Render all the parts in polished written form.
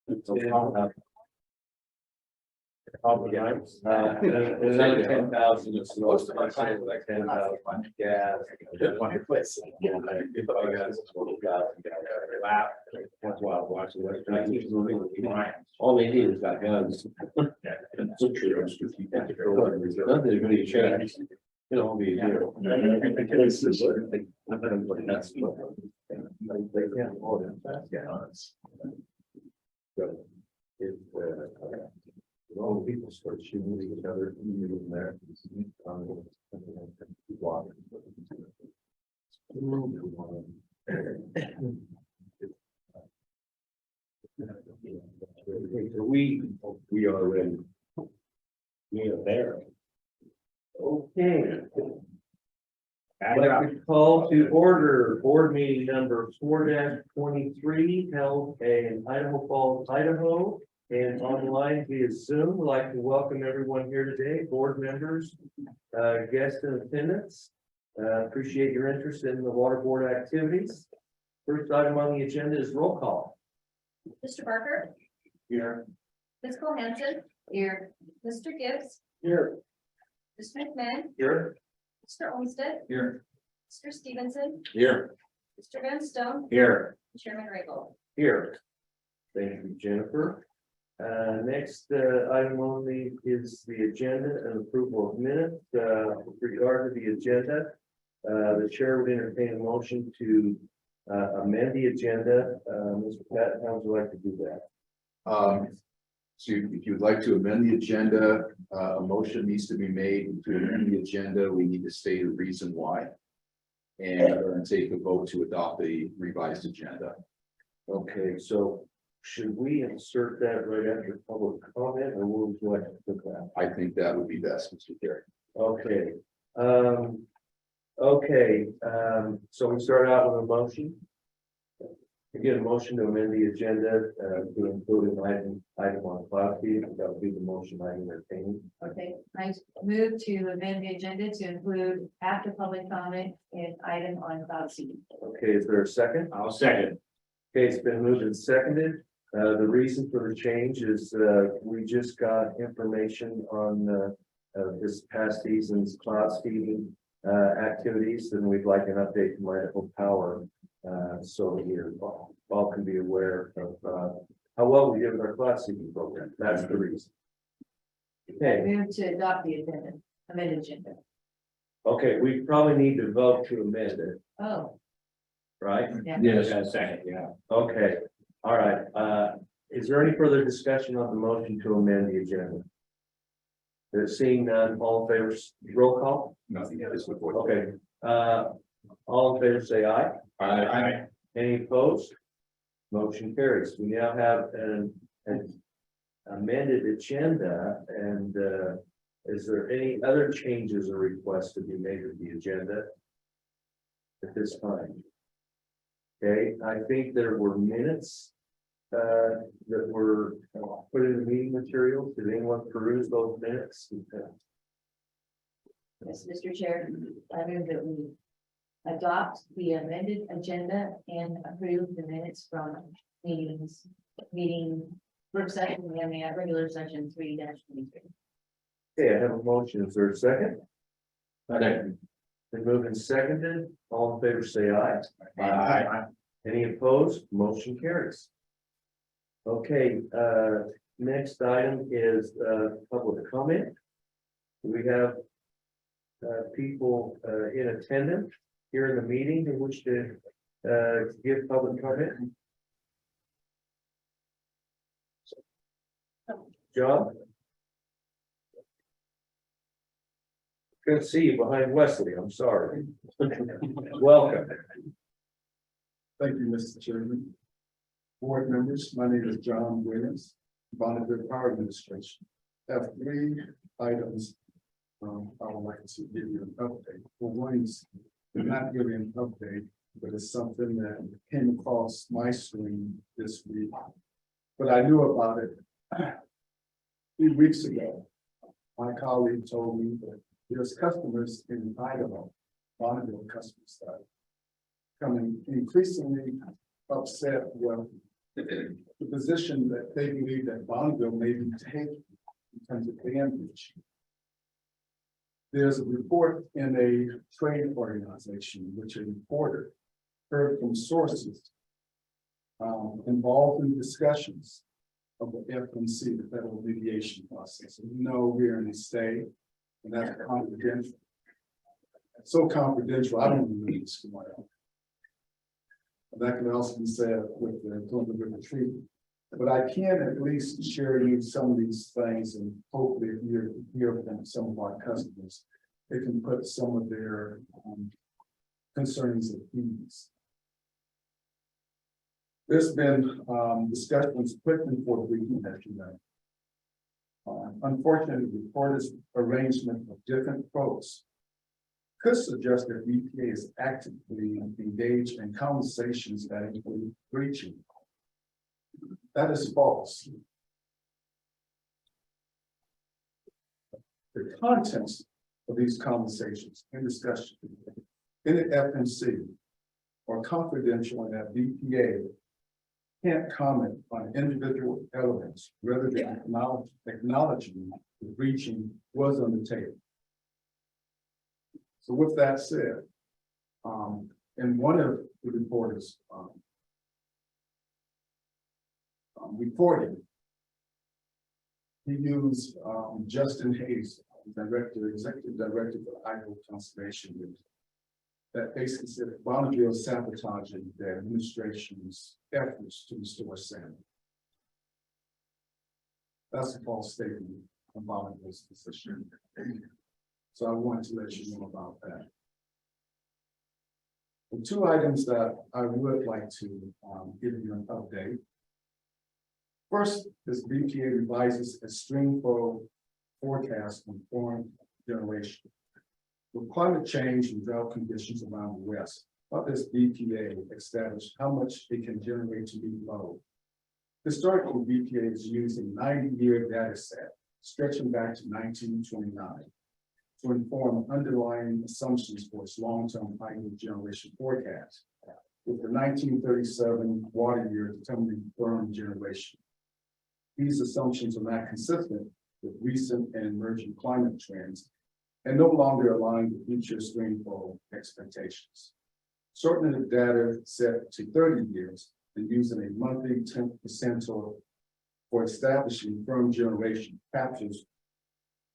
Another 10,000 is most of my time, like 10,000. Yeah. That's why I watch it. All they need is got guns. Nothing really changed. It'll be here. All the people start shooting each other in there. We are ready. We are there. Okay. I'd like to call to order board meeting number 4-23 held in Idaho Falls, Idaho, and online via Zoom. I'd like to welcome everyone here today, board members, guests in attendance. Appreciate your interest in the water board activities. First item on the agenda is roll call. Mr. Barker. Here. Ms. Cole-Hansen. Here. Mr. Gibbs. Here. Mr. McMahon. Here. Mr. Olmstead. Here. Mr. Stevenson. Here. Mr. Van Stone. Here. Chairman Raybould. Here. Thank you, Jennifer. Next item only is the agenda and approval of minutes. With regard to the agenda, the chair would entertain a motion to amend the agenda. Mr. Pat, how would you like to do that? So if you'd like to amend the agenda, a motion needs to be made to amend the agenda. We need to state a reason why. And take a vote to adopt a revised agenda. Okay, so should we insert that right after public comment, or would you like to put that? I think that would be best, Mr. Chair. Okay. So we start out with a motion. We get a motion to amend the agenda to include an item on cloud feed. That would be the motion I entertain. Okay, I move to amend the agenda to include after public comment an item on cloud seeding. Okay, is there a second? I'll second. Okay, it's been moved and seconded. The reason for the change is we just got information on this past season's cloud seeding activities, and we'd like an update from Idaho Power. So here, all can be aware of how well we did with our cloud seeding program. That's the reason. I Okay, move to adopt the agenda, amended agenda. okay, we probably need to vote to amend it, Oh, right? yeah. Yes, second, yeah. Okay, all right. Is there any further discussion on the motion to amend the agenda? There's seeing none, all in favor, roll call? Nothing is before. Okay, all in favor, say aye. Aye. Any opposed? Motion carries. We now have an amended agenda, and is there any other changes or requests to be made to the agenda at this time? Okay, I think there were minutes that were put in the meeting materials. Did anyone peruse those minutes? Yes, Mr. Chair, I move that we adopt the amended agenda and approve the minutes from meeting work session and the regular session 3-23. Okay, I have a motion. Is there a second? Second. Been moved and seconded. All in favor, say aye. Aye. Any opposed? Motion carries. Okay, next item is public comment. We have people in attendance here in the meeting who wish to give public comment. John? Good to see you behind Wesley. I'm sorry. Welcome. Thank you, Mr. Chairman. Board members, my name is John Williams, Bonneville Power Administration. I have 3 items I would like to give you an update. For one, it's not really an update, but it's something that came across my screen this week. But I knew about it a few weeks ago. My colleague told me that there's customers in Idaho, Bonneville customers, that coming increasingly upset with the position that they believe that Bonneville may be taking in terms of damage. There's a report in a trade organization, which a reporter heard from sources involved in discussions of the FMC, the federal mediation process. And you know, we're in a state, and that's confidential. So confidential, I don't even know what's going on. That can also be said with the treatment. But I can at least share you some of these things, and hopefully if you're here from some of our customers, they can put some of their concerns at ease. There's been discussions quickly for the weekend, as you know. Unfortunately, the reporter's arrangement of different quotes could suggest that EPA is actively engaged in conversations that include breaching. That is false. The contents of these conversations and discussions in the FMC are confidential, and that BPA can't comment on individual elements rather than acknowledging the breaching was on the table. So with that said, in one of the reporters reporting, he used Justin Hayes, executive director for Idaho Conservation Group, that basically said that Bonneville is sabotaging the administration's efforts to restore salmon. That's a false statement on Bonneville's position. So I wanted to let you know about that. The two items that I would like to give you an update. First, this BPA revises a stream flow forecast on foreign generation. With climate change and drought conditions around the West, what does BPA establish how much it can generate to meet load? Historically, BPA is using 90-year data set stretching back to 1929 to inform underlying assumptions for its long-term hydro generation forecast, with the 1937 water year determining firm generation. These assumptions are not consistent with recent and emerging climate trends and no longer align with future streamflow expectations. Shortening the data set to 30 years and using a monthly 10% for establishing firm generation captures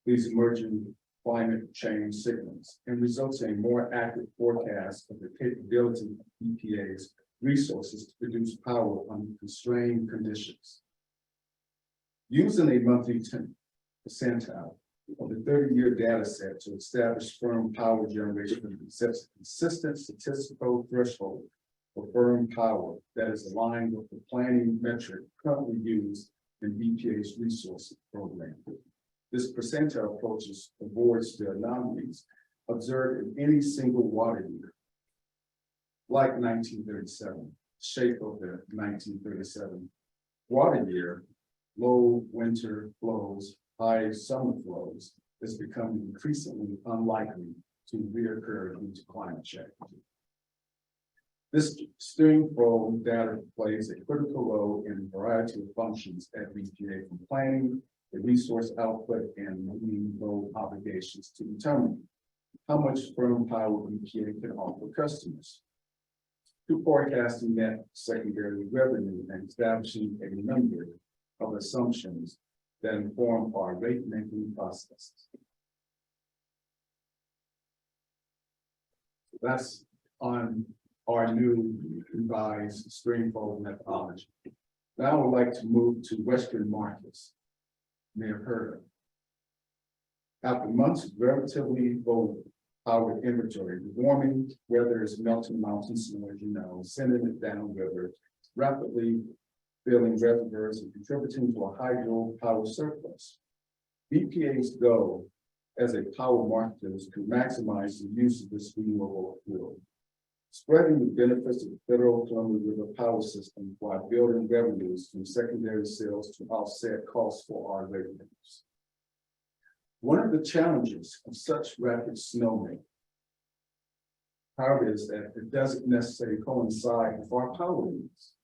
these emerging climate change signals and results in a more accurate forecast of the capability of EPA's resources to produce power under constrained conditions. Using a monthly 10 percentile of the 30-year data set to establish firm power generation sets a consistent statistical threshold for firm power that is aligned with the planning metric currently used in BPA's resource program. This percentile approach avoids the anomalies observed in any single water year, like 1937, shape of the 1937 water year, low winter flows, high summer flows, is becoming increasingly unlikely to reoccur due to climate change. This stream flow data plays a critical role in a variety of functions at BPA, from planning, the resource output, and meeting load obligations to determine how much firm power BPA can offer customers. To forecasting net secondary revenue and establishing a number of assumptions that inform our rate-making processes. That's on our new revised streamflow methodology. Now I would like to move to Western markets. You may have heard of. After months of relatively low power inventory, the warming weather is melting mountain snow, as you know, sending it downriver, rapidly filling reservoirs and contributing to a hydro power surplus. BPA's goal as a power marketer is to maximize the use of this renewable fuel, spreading the benefits of the federal Columbia River power system while building revenues from secondary sales to offset costs for our revenues. One of the challenges of such rapid snowmaking, however, is that it doesn't necessarily coincide with our power needs.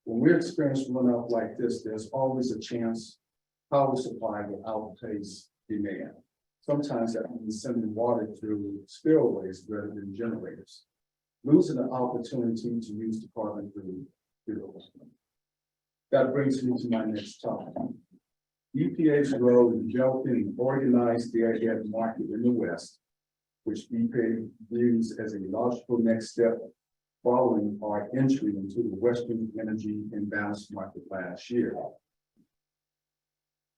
When we experience runoff like this, there's always a chance power supply will outpace demand. Sometimes that means sending water through spillways rather than generators, losing the opportunity to use the carbon-free fuels. That brings me to my next topic. EPA's role in developing and organized the air market in the West, which EPA views as a logical next step following our entry into the Western energy imbalance market last year.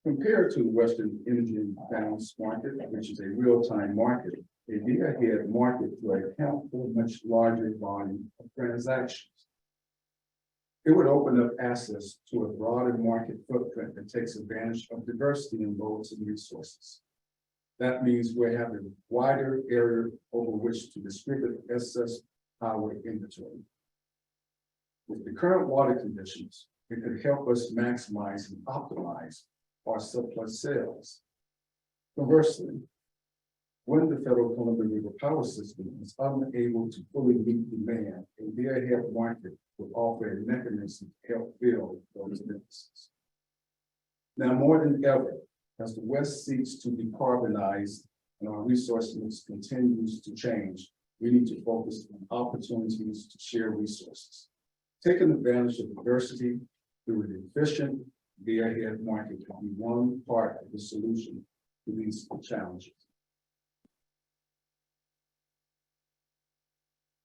Compared to the Western energy imbalance market, which is a real-time market, a day-ahead market will account for a much larger volume of transactions. It would open up access to a broader market footprint that takes advantage of diversity in loads and resources. That means we have a wider area over which to distribute excess power inventory. With the current water conditions, it could help us maximize and optimize our surplus sales. Conversely, when the federal Columbia River power system is unable to fully meet demand, a day-ahead market will offer a mechanism to help fill those deficits. Now, more than ever, as the West seeks to decarbonize and our resource mix continues to change, we need to focus on opportunities to share resources. Taking advantage of diversity through an efficient day-ahead market can be one part of the solution to these challenges.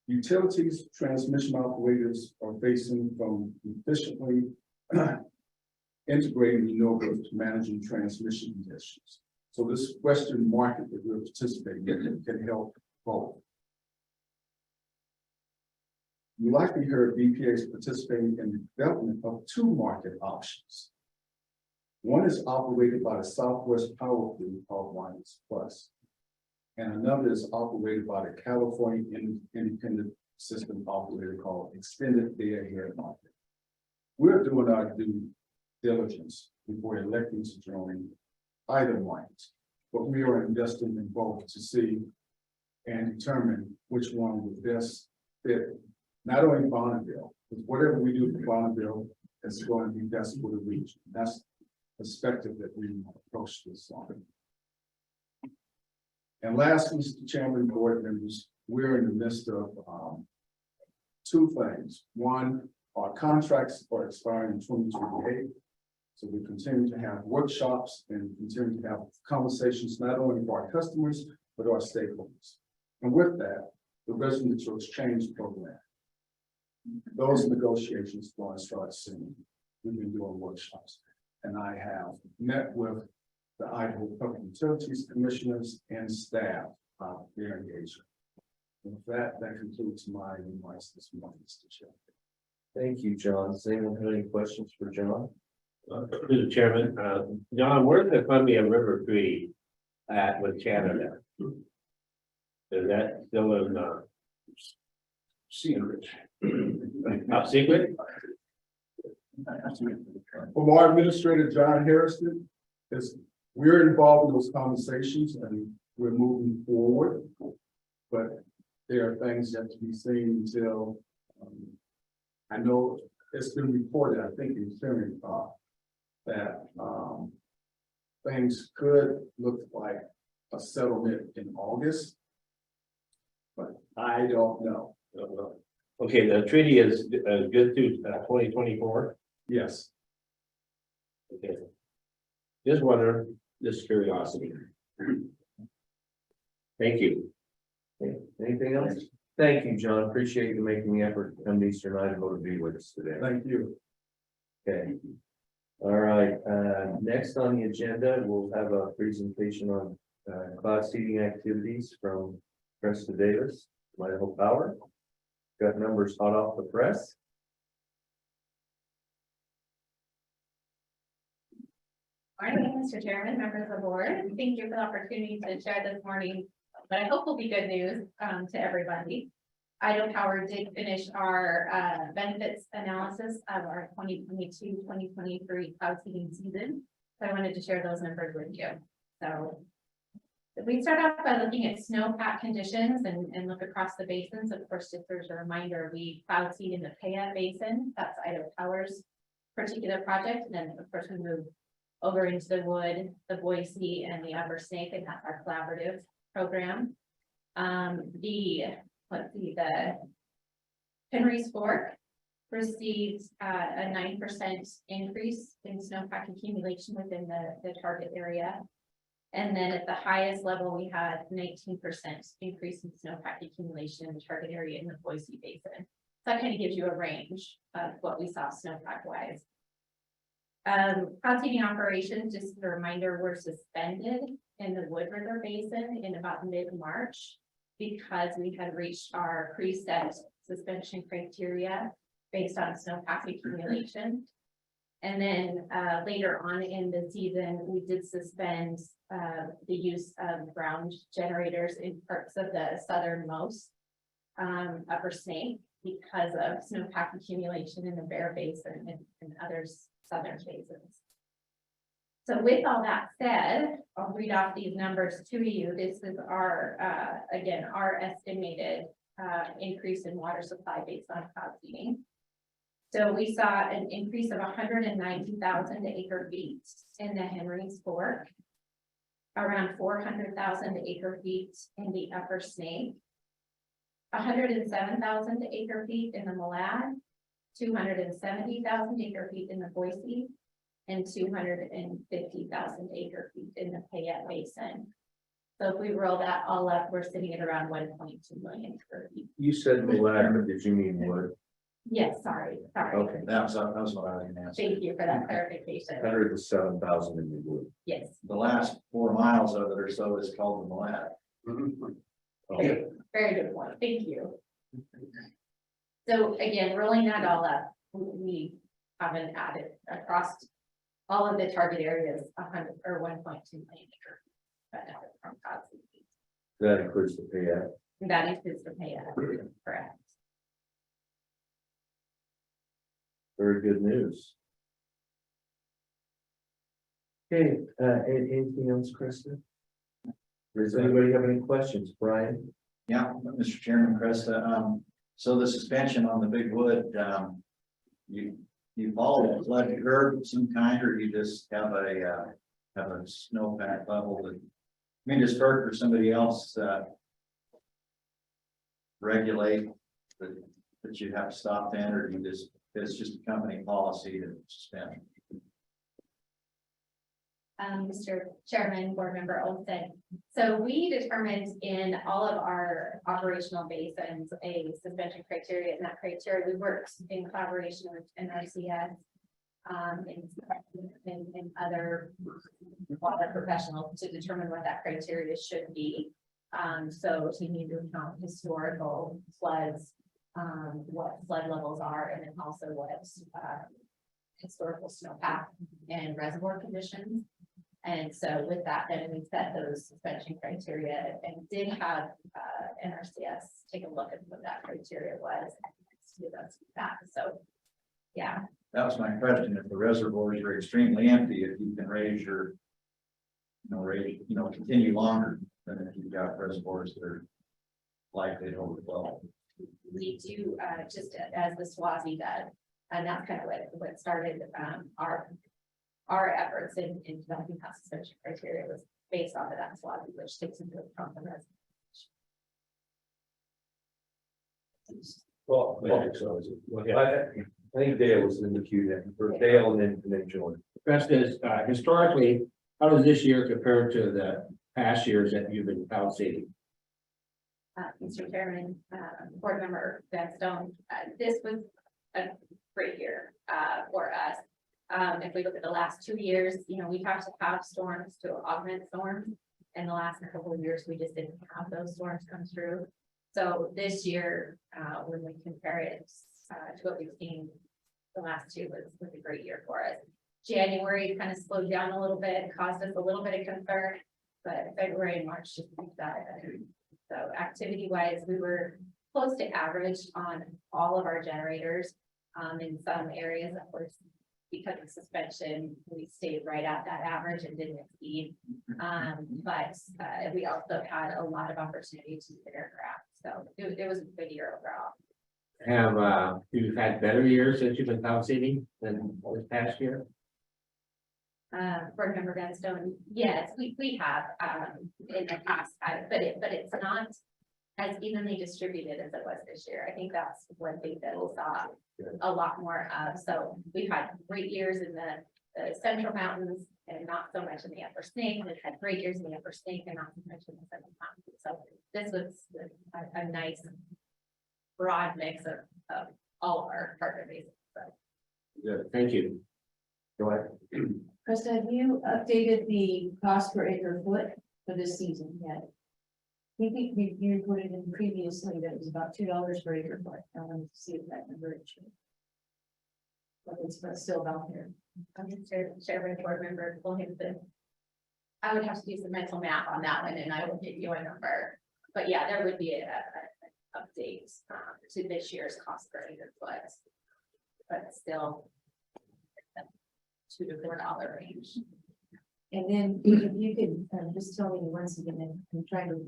Utilities transmission operators are facing from efficiently integrating renewables to managing transmission conditions. So this Western market that we're participating in can help both. You likely heard BPA is participating in the development of two market options. One is operated by the Southwest Power Fleet called Winds Plus, and another is operated by the California Independent System Operator called Extended Day-Ahead Market. We're doing our due diligence before electing to join either market, but we are investing in both to see and determine which one would best fit not only Bonneville, but whatever we do for Bonneville is going to be best for the region. That's the perspective that we approach this on. And last, Mr. Chairman, board members, we're in the midst of two things. One, our contracts are expiring in 2028. So we continue to have workshops and continue to have conversations, not only with our customers, but our stakeholders. And with that, the residential exchange program. Those negotiations will start soon. We've been doing workshops. And I have met with the Idaho Public Utilities Commissioners and staff their engagement. With that, that concludes my remarks this morning, Mr. Chair. Thank you, John. Does anyone have any questions for John? Mr. Chairman, John, where's the Columbia River Treaty at with Canada? Is that still in secret? Top secret? From our administrator, John Harrison, we're involved in those conversations and we're moving forward. But there are things that to be seen until I know it's been reported, I think in hearing that things could look like a settlement in August, but I don't know. Okay, the treaty is good through 2024. Yes. Okay. Just wonder, just curiosity. Thank you. Okay. Anything else? Thank you, John. Appreciate you making the effort to come to Eastern Idaho to be with us today. Thank you. Okay. All right. Next on the agenda, we'll have a presentation on cloud seeding activities from Krista Davis, Idaho Power. Got numbers hot off the press. Morning, Mr. Chairman, members of the board. Thank you for the opportunity to share this morning, but I hope will be good news to everybody. Idaho Power did finish our benefits analysis of our 2022-2023 cloud seeding season. So I wanted to share those numbers with you. So We start off by looking at snowpack conditions and look across the basins. Of course, just as a reminder, we cloud seed in the Payette Basin. That's Idaho Power's particular project. And then, of course, we move over into the Wood, the Boise, and the Upper Snake, and that's our collaborative program. The Henry's Fork received a 9% increase in snowpack accumulation within the target area. And then at the highest level, we had 19% increase in snowpack accumulation in the target area in the Boise Basin. So that kind of gives you a range of what we saw snowpack wise. Cloud seeding operations, just a reminder, were suspended in the Wood River Basin in about mid-March because we had reached our preset suspension criteria based on snowpack accumulation. And then later on in the season, we did suspend the use of ground generators in parts of the southernmost Upper Snake because of snowpack accumulation in the Bear Basin and other southern basins. So with all that said, I'll read off these numbers to you. This is our, again, our estimated increase in water supply based on cloud seeding. So we saw an increase of 190,000 acre feet in the Henry's Fork, around 400,000 acre feet in the Upper Snake, 107,000 acre feet in the Malad, 270,000 acre feet in the Boise, and 250,000 acre feet in the Payette Basin. So if we roll that all up, we're sitting at around 1.2 million acre feet. You said Malad, but did you mean Wood? Yes, sorry. Okay. That was what I was going to ask. Thank you for that clarification. 107,000 in the Wood. Yes. The last 4 miles of it or so is called the Malad. Okay. Very good point. Thank you. So again, rolling that all up, we haven't added across all of the target areas 100 or 1.2 million acre benefit from cloud seeding. That includes the payout. That includes the payout, correct? Very good news. Okay, anything else, Krista? Does anybody have any questions, Brian? Yeah, Mr. Chairman, Krista, so the suspension on the Big Wood, you follow a flood curve of some kind, or you just have a snowpack level that, I mean, does FERC or somebody else, regulate that you have to stop then, or do you just, it's just a company policy to suspend? Mr. Chairman, Board Member Olmstead. So we determined in all of our operational basins a suspension criteria, and that criteria we worked in collaboration with NRCS and other water professionals to determine what that criteria should be. So taking into account historical floods, what flood levels are, and then also what historical snowpack and reservoir conditions. And so with that, then we set those suspension criteria and did have NRCS take a look at what that criteria was. So, yeah. That was my question. If the reservoirs are extremely empty, if you can raise your, continue longer than if you've got reservoirs that are likely to overflow. We do just as the SWASI does, and that's kind of what started our efforts in developing that suspension criteria was based off of that SWASI, which takes into account the reservoir. Well, I think Dale was in the queue then, for Dale and then Jordan. Question is, historically, how does this year compare to the past years that you've been cloud seeding? Mr. Chairman, Board Member Van Stone, this was a great year for us. If we look at the last 2 years, we have to have storms to augment storms. In the last couple of years, we just didn't have those storms come through. So this year, when we compare it to what we've seen the last two, was a great year for us. January kind of slowed down a little bit, caused us a little bit of concern, but February and March just picked up. So activity wise, we were close to average on all of our generators. In some areas, of course, because of suspension, we stayed right at that average and didn't exceed. But we also had a lot of opportunity to aircraft, so it was a good year overall. Have you had better years since you've been house seating than this past year? Board member Vanstone, yes, we have in the past, but it's not as evenly distributed as it was this year. I think that's one thing that we saw a lot more of. So we've had great years in the Central Mountains and not so much in the Upper Snake. We've had great years in the Upper Snake and not so much in the Central Mountains. So this was a nice broad mix of all of our partner bases. So. Good, thank you. Go ahead. Krista, have you updated the cost per acre foot for this season yet? I think you reported in previously that it was about $2 per acre foot. I wanted to see if that number had changed. But it's still about there. I'm Chairman Board Member Cole-Hansen. I would have to do some mental math on that one and I will give you a number. But yeah, there would be an update to this year's cost per acre foot. But still $2 to $4 range. And then if you could just tell me once again, and I'm trying to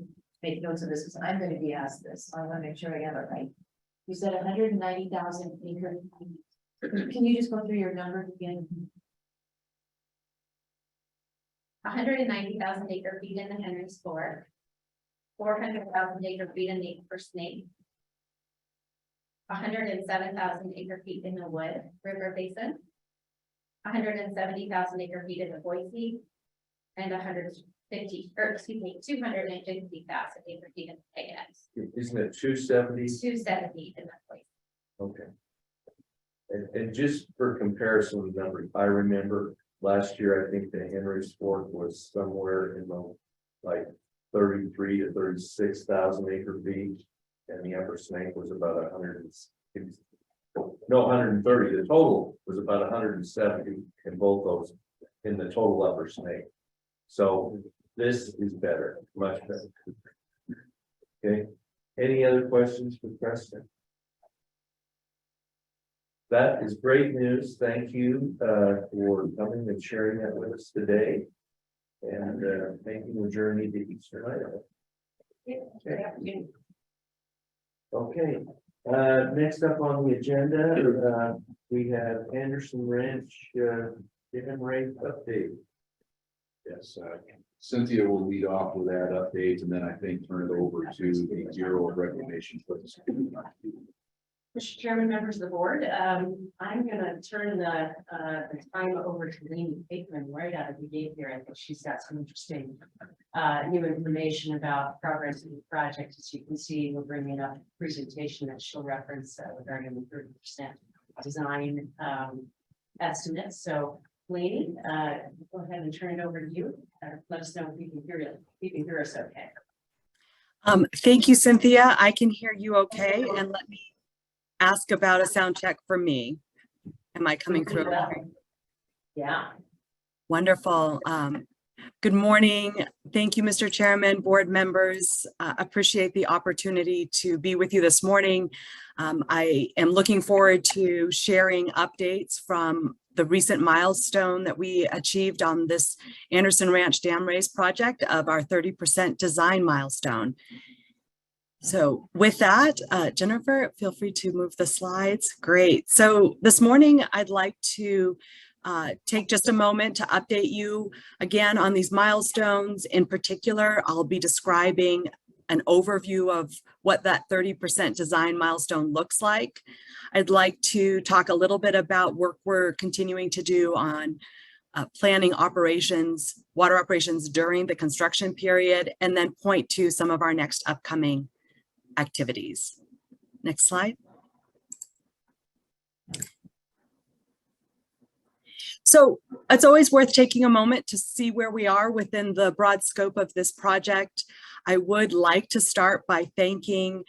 make notes of this because I'm going to be asked this. So I want to make sure I have it right. You said 190,000 acre. Can you just go through your numbers again? 190,000 acre feet in the Henry's Fork, 400,000 acre feet in the Upper Snake, 107,000 acre feet in the Wood River Basin, 170,000 acre feet in the Boise, and 250,000 acre feet in the KS. Isn't it 270? 270 in that place. Okay. And just for comparison with numbers, I remember last year, I think the Henry's Fork was somewhere in the like 33 to 36,000 acre feet. And the Upper Snake was about 130. The total was about 170 in both those in the total Upper Snake. So this is better, much better. Okay. Any other questions for Preston? That is great news. Thank you for coming and sharing that with us today. And making the journey to Eastern Idaho. Okay. Next up on the agenda, we have Anderson Ranch given rate update. Yes, Cynthia will lead off with that update and then I think turn it over to the Bureau of Reclamation. Mr. Chairman, members of the board, I'm going to turn the time over to Lainey Bateman right out of the gate here. I think she's got some interesting new information about progress in the project. As you can see, we're bringing up a presentation that she'll reference regarding the 30% design estimates. So, Lainey, go ahead and turn it over to you. Let us know if you can hear it. You can hear us okay. Thank you, Cynthia. I can hear you okay. And let me ask about a sound check for me. Am I coming through? Yeah. Wonderful. Good morning. Thank you, Mr. Chairman, board members. Appreciate the opportunity to be with you this morning. I am looking forward to sharing updates from the recent milestone that we achieved on this Anderson Ranch Dam Raise project of our 30% design milestone. So with that, Jennifer, feel free to move the slides. Great. So this morning, I'd like to take just a moment to update you again on these milestones. In particular, I'll be describing an overview of what that 30% design milestone looks like. I'd like to talk a little bit about work we're continuing to do on planning operations, water operations during the construction period, and then point to some of our next upcoming activities. Next slide. So it's always worth taking a moment to see where we are within the broad scope of this project. I would like to start by thanking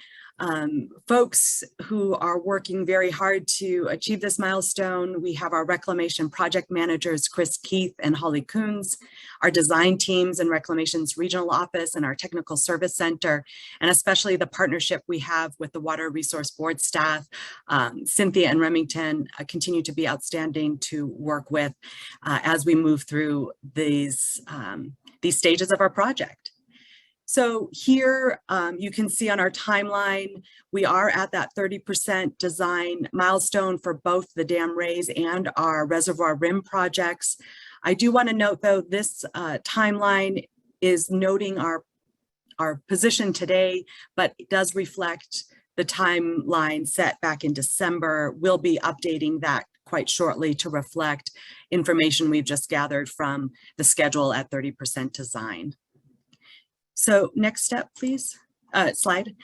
folks who are working very hard to achieve this milestone. We have our reclamation project managers, Chris Keith and Holly Coons, our design teams in Reclamation's regional office and our technical service center, and especially the partnership we have with the Water Resource Board staff. Cynthia and Remington continue to be outstanding to work with as we move through these stages of our project. So here you can see on our timeline, we are at that 30% design milestone for both the dam raise and our reservoir rim projects. I do want to note though, this timeline is noting our position today, but it does reflect the timeline set back in December. We'll be updating that quite shortly to reflect information we've just gathered from the schedule at 30% design. So next step, please, slide.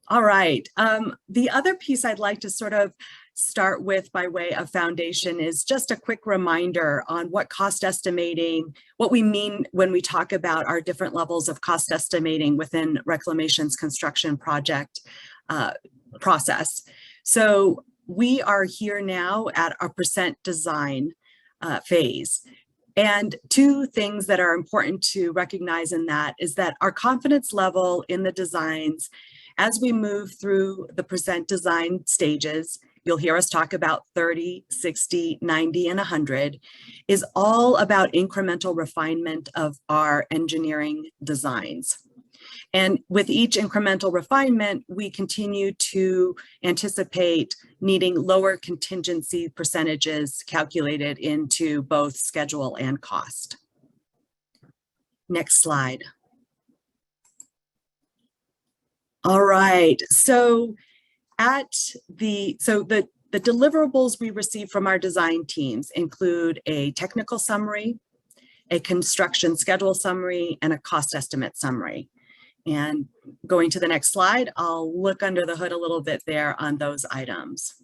All right, the other piece I'd like to sort of start with by way of foundation is just a quick reminder on what cost estimating, what we mean when we talk about our different levels of cost estimating within Reclamation's construction project process. So we are here now at our percent design phase. And two things that are important to recognize in that is that our confidence level in the designs, as we move through the percent design stages, you'll hear us talk about 30, 60, 90, and 100, is all about incremental refinement of our engineering designs. And with each incremental refinement, we continue to anticipate needing lower contingency percentages calculated into both schedule and cost. Next slide. All right, so the deliverables we receive from our design teams include a technical summary, a construction schedule summary, and a cost estimate summary. And going to the next slide, I'll look under the hood a little bit there on those items.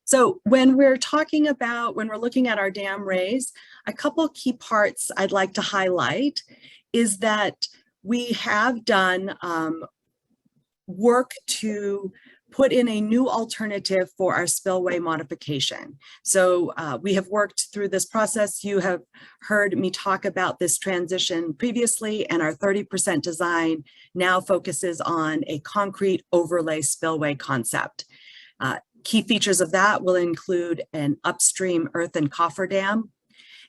So when we're looking at our dam raise, a couple key parts I'd like to highlight is that we have done work to put in a new alternative for our spillway modification. So we have worked through this process. You have heard me talk about this transition previously, and our 30% design now focuses on a concrete overlay spillway concept. Key features of that will include an upstream earthen cofferdam,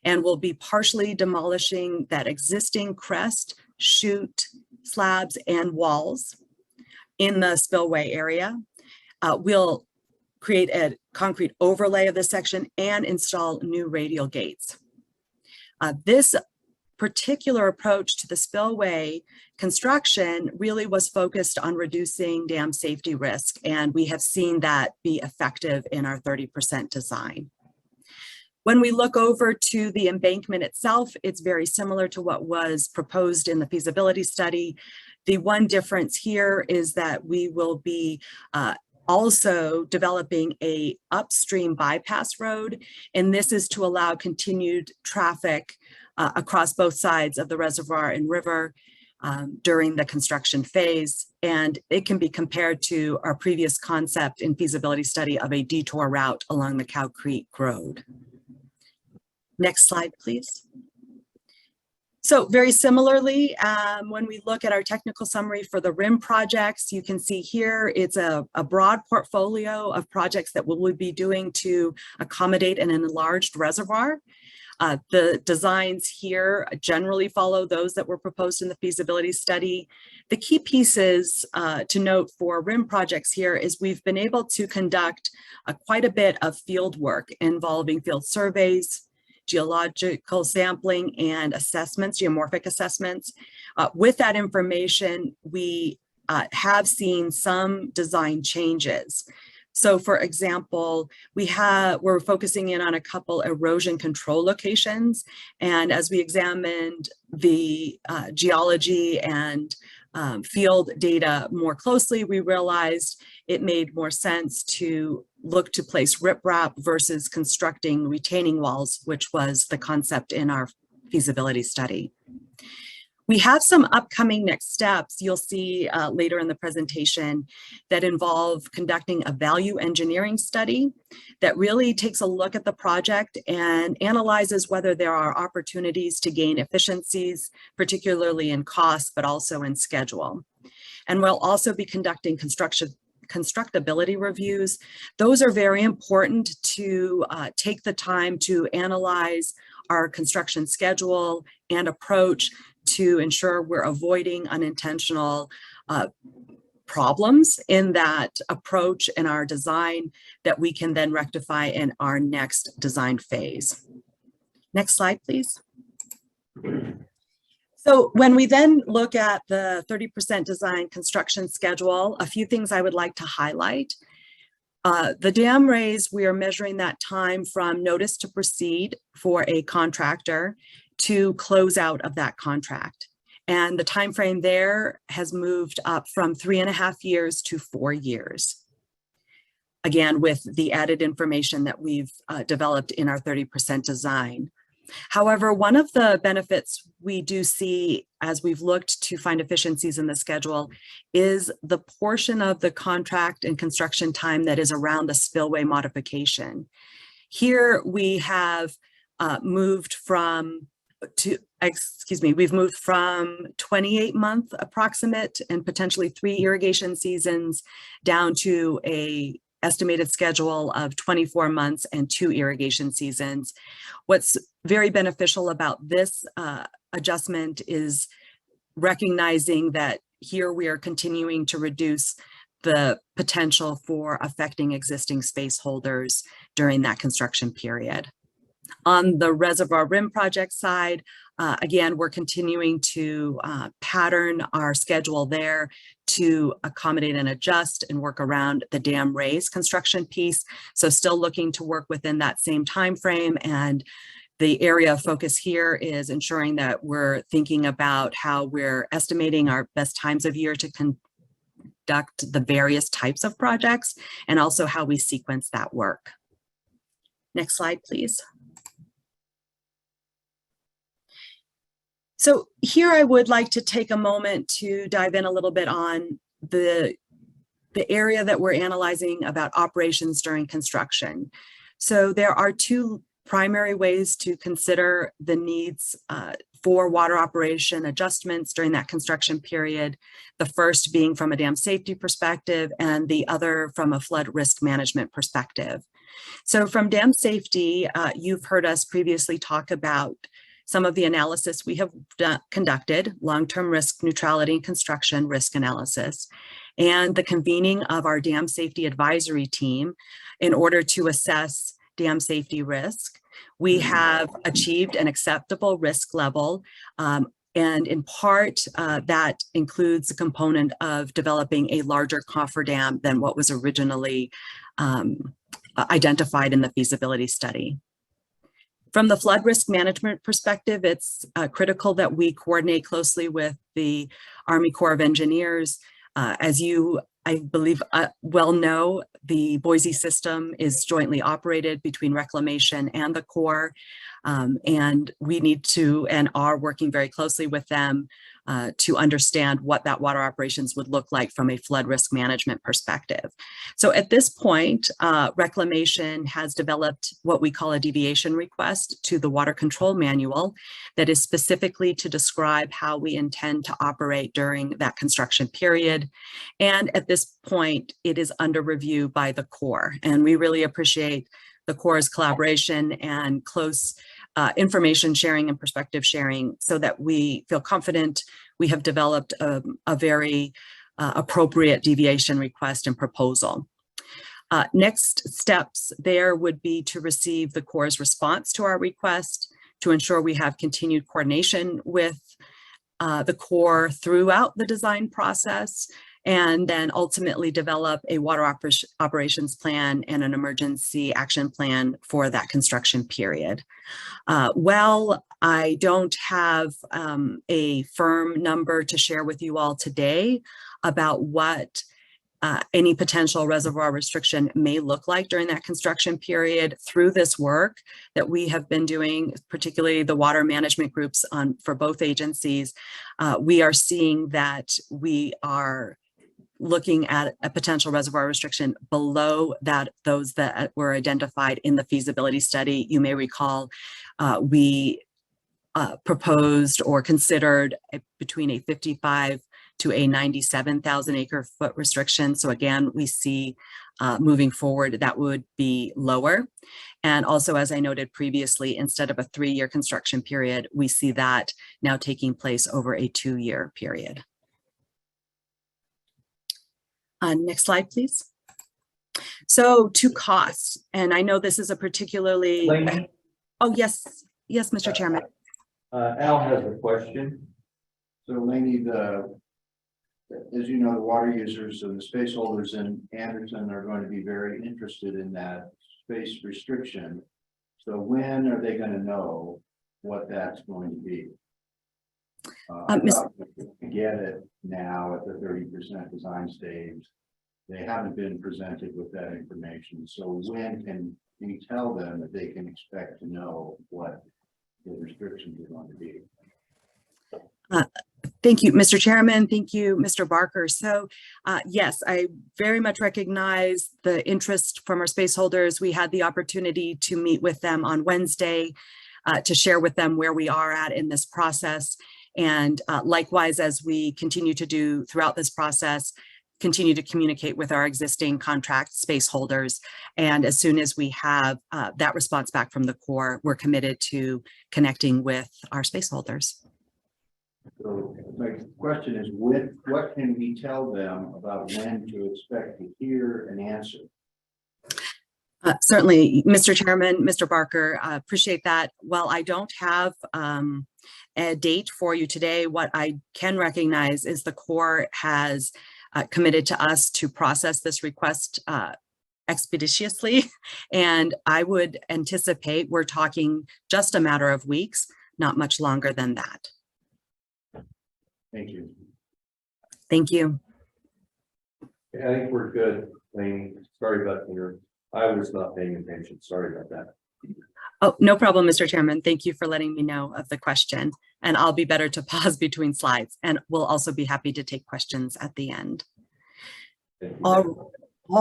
and we'll be partially demolishing that existing crest, chute, slabs, and walls in the spillway area. We'll create a concrete overlay of this section and install new radial gates. This particular approach to the spillway construction really was focused on reducing dam safety risk, and we have seen that be effective in our 30% design. When we look over to the embankment itself, it's very similar to what was proposed in the feasibility study. The one difference here is that we will be also developing a upstream bypass road, and this is to allow continued traffic across both sides of the reservoir and river during the construction phase, and it can be compared to our previous concept in feasibility study of a detour route along the Cow Creek Road. Next slide, please. So very similarly, when we look at our technical summary for the RIM projects, you can see here it's a broad portfolio of projects that we'll be doing to accommodate an enlarged reservoir. The designs here generally follow those that were proposed in the feasibility study. The key pieces to note for RIM projects here is we've been able to conduct quite a bit of field work involving field surveys, geological sampling, and assessments, geomorphic assessments. With that information, we have seen some design changes. So for example, we're focusing in on a couple erosion control locations. And as we examined the geology and field data more closely, we realized it made more sense to look to place riprap versus constructing retaining walls, which was the concept in our feasibility study. We have some upcoming next steps you'll see later in the presentation that involve conducting a value engineering study that really takes a look at the project and analyzes whether there are opportunities to gain efficiencies, particularly in cost, but also in schedule. And we'll also be conducting constructability reviews. Those are very important to take the time to analyze our construction schedule and approach to ensure we're avoiding unintentional problems in that approach and our design that we can then rectify in our next design phase. Next slide, please. So when we then look at the 30% design construction schedule, a few things I would like to highlight. The dam raise, we are measuring that time from notice to proceed for a contractor to close out of that contract. And the time frame there has moved up from 3.5 years to 4 years. Again, with the added information that we've developed in our 30% design. However, one of the benefits we do see as we've looked to find efficiencies in the schedule is the portion of the contract and construction time that is around the spillway modification. Here we have moved from 28-month approximate and potentially 3 irrigation seasons down to a estimated schedule of 24 months and 2 irrigation seasons. What's very beneficial about this adjustment is recognizing that here we are continuing to reduce the potential for affecting existing space holders during that construction period. On the Reservoir Rim project side, again, we're continuing to pattern our schedule there to accommodate and adjust and work around the dam raise construction piece. So still looking to work within that same time frame, and the area of focus here is ensuring that we're thinking about how we're estimating our best times of year to conduct the various types of projects and also how we sequence that work. Next slide, please. So here I would like to take a moment to dive in a little bit on the area that we're analyzing about operations during construction. So there are 2 primary ways to consider the needs for water operation adjustments during that construction period. The first being from a dam safety perspective and the other from a flood risk management perspective. So from dam safety, you've heard us previously talk about some of the analysis we have conducted, long-term risk neutrality and construction risk analysis, and the convening of our dam safety advisory team in order to assess dam safety risk. We have achieved an acceptable risk level, and in part that includes a component of developing a larger cofferdam than what was originally identified in the feasibility study. From the flood risk management perspective, it's critical that we coordinate closely with the Army Corps of Engineers. As you, I believe, well know, the Boise system is jointly operated between Reclamation and the Corps, and we need to and are working very closely with them to understand what that water operations would look like from a flood risk management perspective. So at this point, Reclamation has developed what we call a deviation request to the water control manual that is specifically to describe how we intend to operate during that construction period. And at this point, it is under review by the Corps. And we really appreciate the Corps' collaboration and close information sharing and perspective sharing so that we feel confident we have developed a very appropriate deviation request and proposal. Next steps there would be to receive the Corps' response to our request, to ensure we have continued coordination with the Corps throughout the design process, and then ultimately develop a water operations plan and an emergency action plan for that construction period. Well, I don't have a firm number to share with you all today about what any potential reservoir restriction may look like during that construction period. Through this work that we have been doing, particularly the water management groups for both agencies, we are seeing that we are looking at a potential reservoir restriction below those that were identified in the feasibility study. You may recall we proposed or considered between a 55 to a 97,000 acre foot restriction. So again, we see moving forward that would be lower. And also, as I noted previously, instead of a 3-year construction period, we see that now taking place over a 2-year period. Next slide, please. So to costs, and I know this is a particularly, Laney? oh, yes, Mr. Chairman. Al has a question. So Laney, as you know, the water users and the space holders in Anderson are going to be very interested in that space restriction. So when are they going to know what that's going to be? I thought we could get it now at the 30% design stage. They haven't been presented with that information. So when can we tell them that they can expect to know what the restrictions are going to be? Thank you, Mr. Chairman. Thank you, Mr. Barker. So yes, I very much recognize the interest from our space holders. We had the opportunity to meet with them on Wednesday to share with them where we are at in this process. And likewise, as we continue to do throughout this process, continue to communicate with our existing contract space holders. And as soon as we have that response back from the Corps, we're committed to connecting with our space holders. So my question is, what can we tell them about when to expect to hear an answer? Certainly, Mr. Chairman, Mr. Barker, appreciate that. While I don't have a date for you today, what I can recognize is the Corps has committed to us to process this request expeditiously. And I would anticipate we're talking just a matter of weeks, not much longer than that. Thank you. Thank you. Yeah, I think we're good, Laney. Sorry about I was not paying attention. Sorry about that. Oh, no problem, Mr. Chairman. Thank you for letting me know of the question. And I'll be better to pause between slides, and we'll also be happy to take questions at the end. All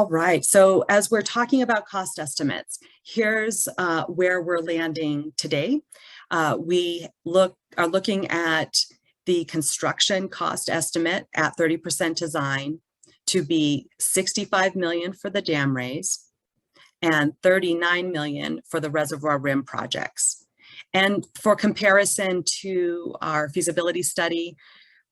right. So as we're talking about cost estimates, here's where we're landing today. We are looking at the construction cost estimate at 30% design to be $65 million for the dam raise and $39 million for the reservoir rim projects. And for comparison to our feasibility study,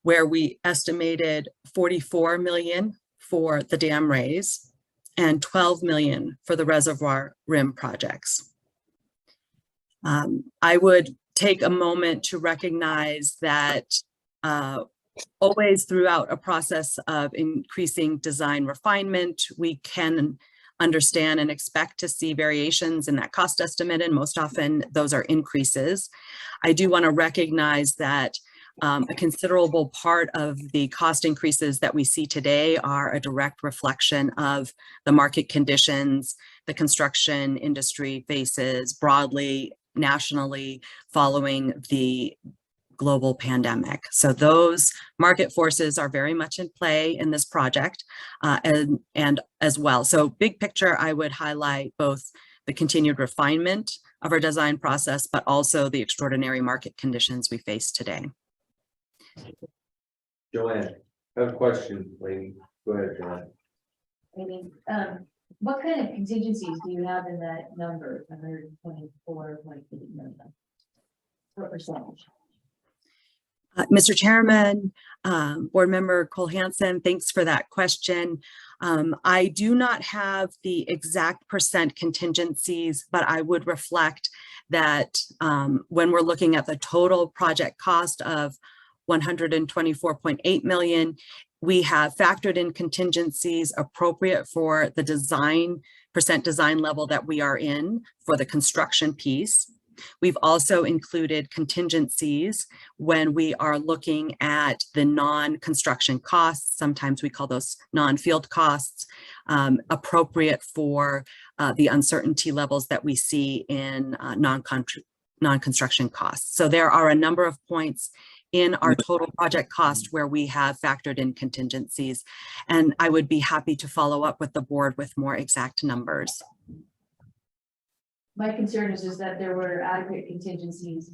where we estimated $44 million for the dam raise and $12 million for the reservoir rim projects. I would take a moment to recognize that always throughout a process of increasing design refinement, we can understand and expect to see variations in that cost estimate, and most often those are increases. I do want to recognize that a considerable part of the cost increases that we see today are a direct reflection of the market conditions the construction industry faces broadly, nationally, following the global pandemic. So those market forces are very much in play in this project and as well. So big picture, I would highlight both the continued refinement of our design process, but also the extraordinary market conditions we face today. Joanne, I have a question, lady. Go ahead, Joanne. Maybe, what kind of contingencies do you have in that number, 124.8 million? What percentage? Mr. Chairman, Board Member Cole-Hansen, thanks for that question. I do not have the exact percent contingencies, but I would reflect that when we're looking at the total project cost of 124.8 million, we have factored in contingencies appropriate for the design level that we are in for the construction piece. We've also included contingencies when we are looking at the non-construction costs. Sometimes we call those non-field costs, appropriate for the uncertainty levels that we see in non-construction costs. So there are a number of points in our total project cost where we have factored in contingencies, and I would be happy to follow up with the board with more exact numbers. My concern is just that there were adequate contingencies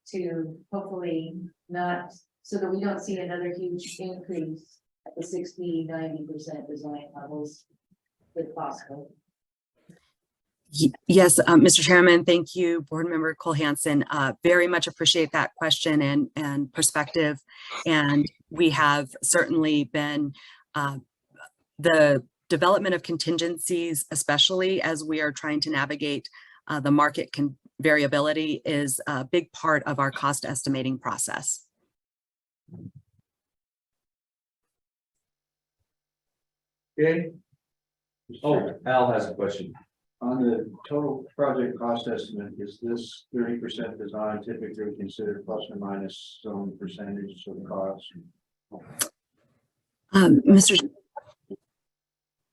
to hopefully not, so that we don't see another huge increase at the 60–90% design levels if possible. Yes, Mr. Chairman, thank you, Board Member Cole-Hansen. Very much appreciate that question and perspective. And we have certainly been, the development of contingencies, especially as we are trying to navigate the market variability, is a big part of our cost estimating process. Okay. Oh, Al has a question. On the total project cost estimate, is this 30% design typically considered plus or minus some percentage of the cost?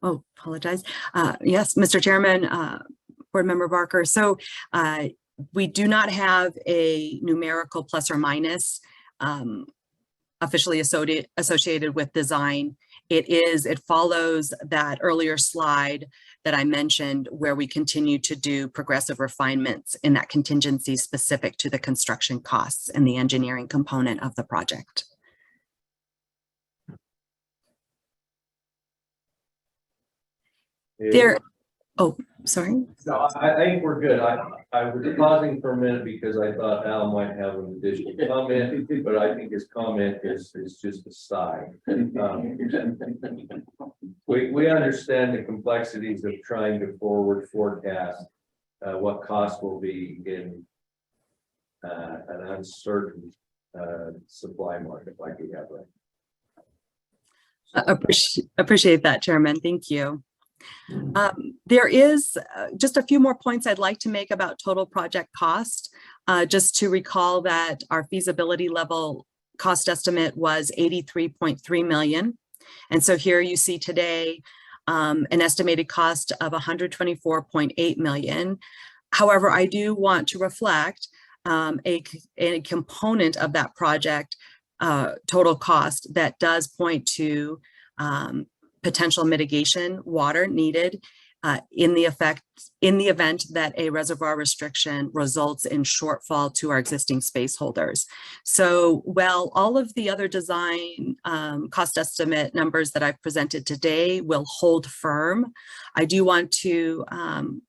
Apologize. Yes, Mr. Chairman, Board Member Barker. So we do not have a numerical plus or minus officially associated with design. It follows that earlier slide that I mentioned where we continue to do progressive refinements in that contingency specific to the construction costs and the engineering component of the project. Sorry. No, I think we're good. I was pausing for a minute because I thought Al might have an additional comment, but I think his comment is just a sigh. We understand the complexities of trying to forward forecast what costs will be in an uncertain supply market like we have right now. Appreciate that, Chairman. Thank you. There is just a few more points I'd like to make about total project cost. Just to recall that our feasibility level cost estimate was 83.3 million. And so here you see today an estimated cost of 124.8 million. However, I do want to reflect a component of that project total cost that does point to potential mitigation water needed in the event that a reservoir restriction results in shortfall to our existing space holders. So while all of the other design cost estimate numbers that I've presented today will hold firm, I do want to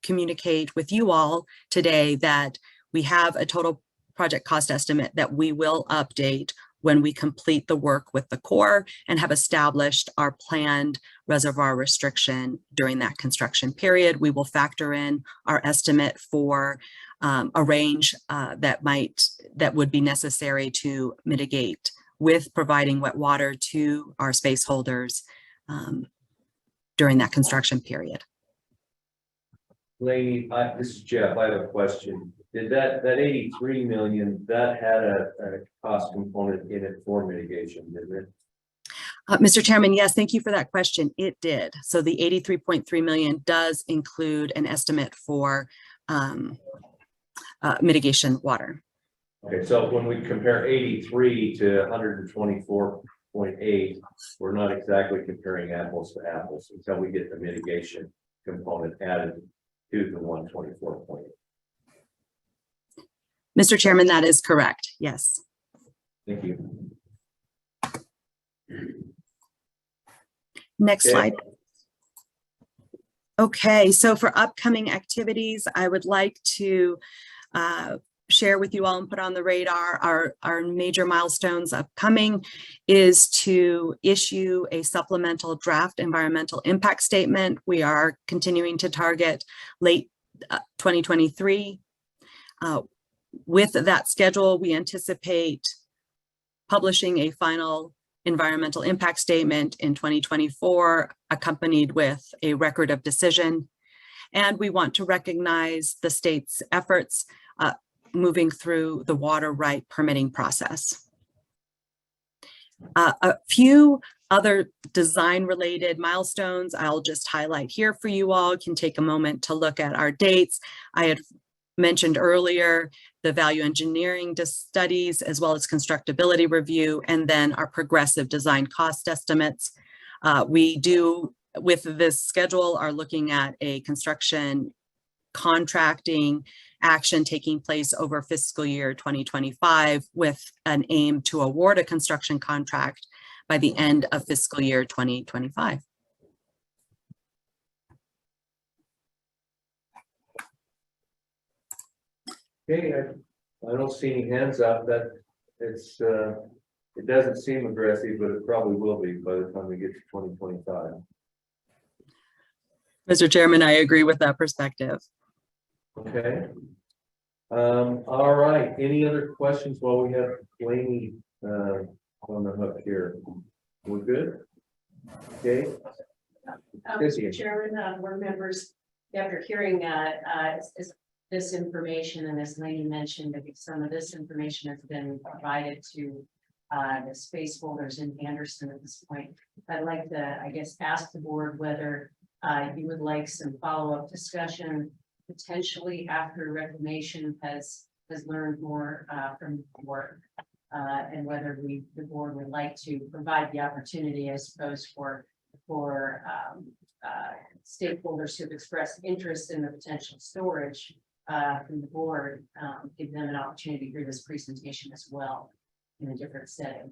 communicate with you all today that we have a total project cost estimate that we will update when we complete the work with the Corps and have established our planned reservoir restriction during that construction period. We will factor in our estimate for a range that would be necessary to mitigate with providing wet water to our space holders during that construction period. Lady, this is Jeff. I have a question. Did that 83 million, that had a cost component in it for mitigation, didn't it? Mr. Chairman, yes, thank you for that question. It did. So the 83.3 million does include an estimate for mitigation water. Okay, so when we compare 83 to 124.8, we're not exactly comparing apples to apples until we get the mitigation component added to the 124.8. Mr. Chairman, that is correct. Yes. Thank you. Next slide. Okay, so for upcoming activities, I would like to share with you all and put on the radar our major milestones upcoming is to issue a supplemental draft environmental impact statement. We are continuing to target late 2023. With that schedule, we anticipate publishing a final environmental impact statement in 2024, accompanied with a record of decision. And we want to recognize the state's efforts moving through the water right permitting process. A few other design-related milestones I'll just highlight here for you all. You can take a moment to look at our dates. I had mentioned earlier the value engineering studies, as well as constructability review, and then our progressive design cost estimates. We do, with this schedule, are looking at a construction contracting action taking place over fiscal year 2025 with an aim to award a construction contract by the end of fiscal year 2025. Okay, I don't see any hands up. That it's it doesn't seem aggressive, but it probably will be by the time we get to 2025. Mr. Chairman, I agree with that perspective. Okay. All right. Any other questions while we have Laney on the hook here? We're good? Okay. Mr. Chairman, board members, after hearing this information, and as Laney mentioned, I think some of this information has been provided to the space holders in Anderson at this point. I'd like to, I guess, ask the board whether you would like some follow-up discussion, potentially after reclamation has learned more from the work, and whether the board would like to provide the opportunity, I suppose, for stakeholders who've expressed interest in the potential storage from the board, give them an opportunity to hear this presentation as well in a different setting.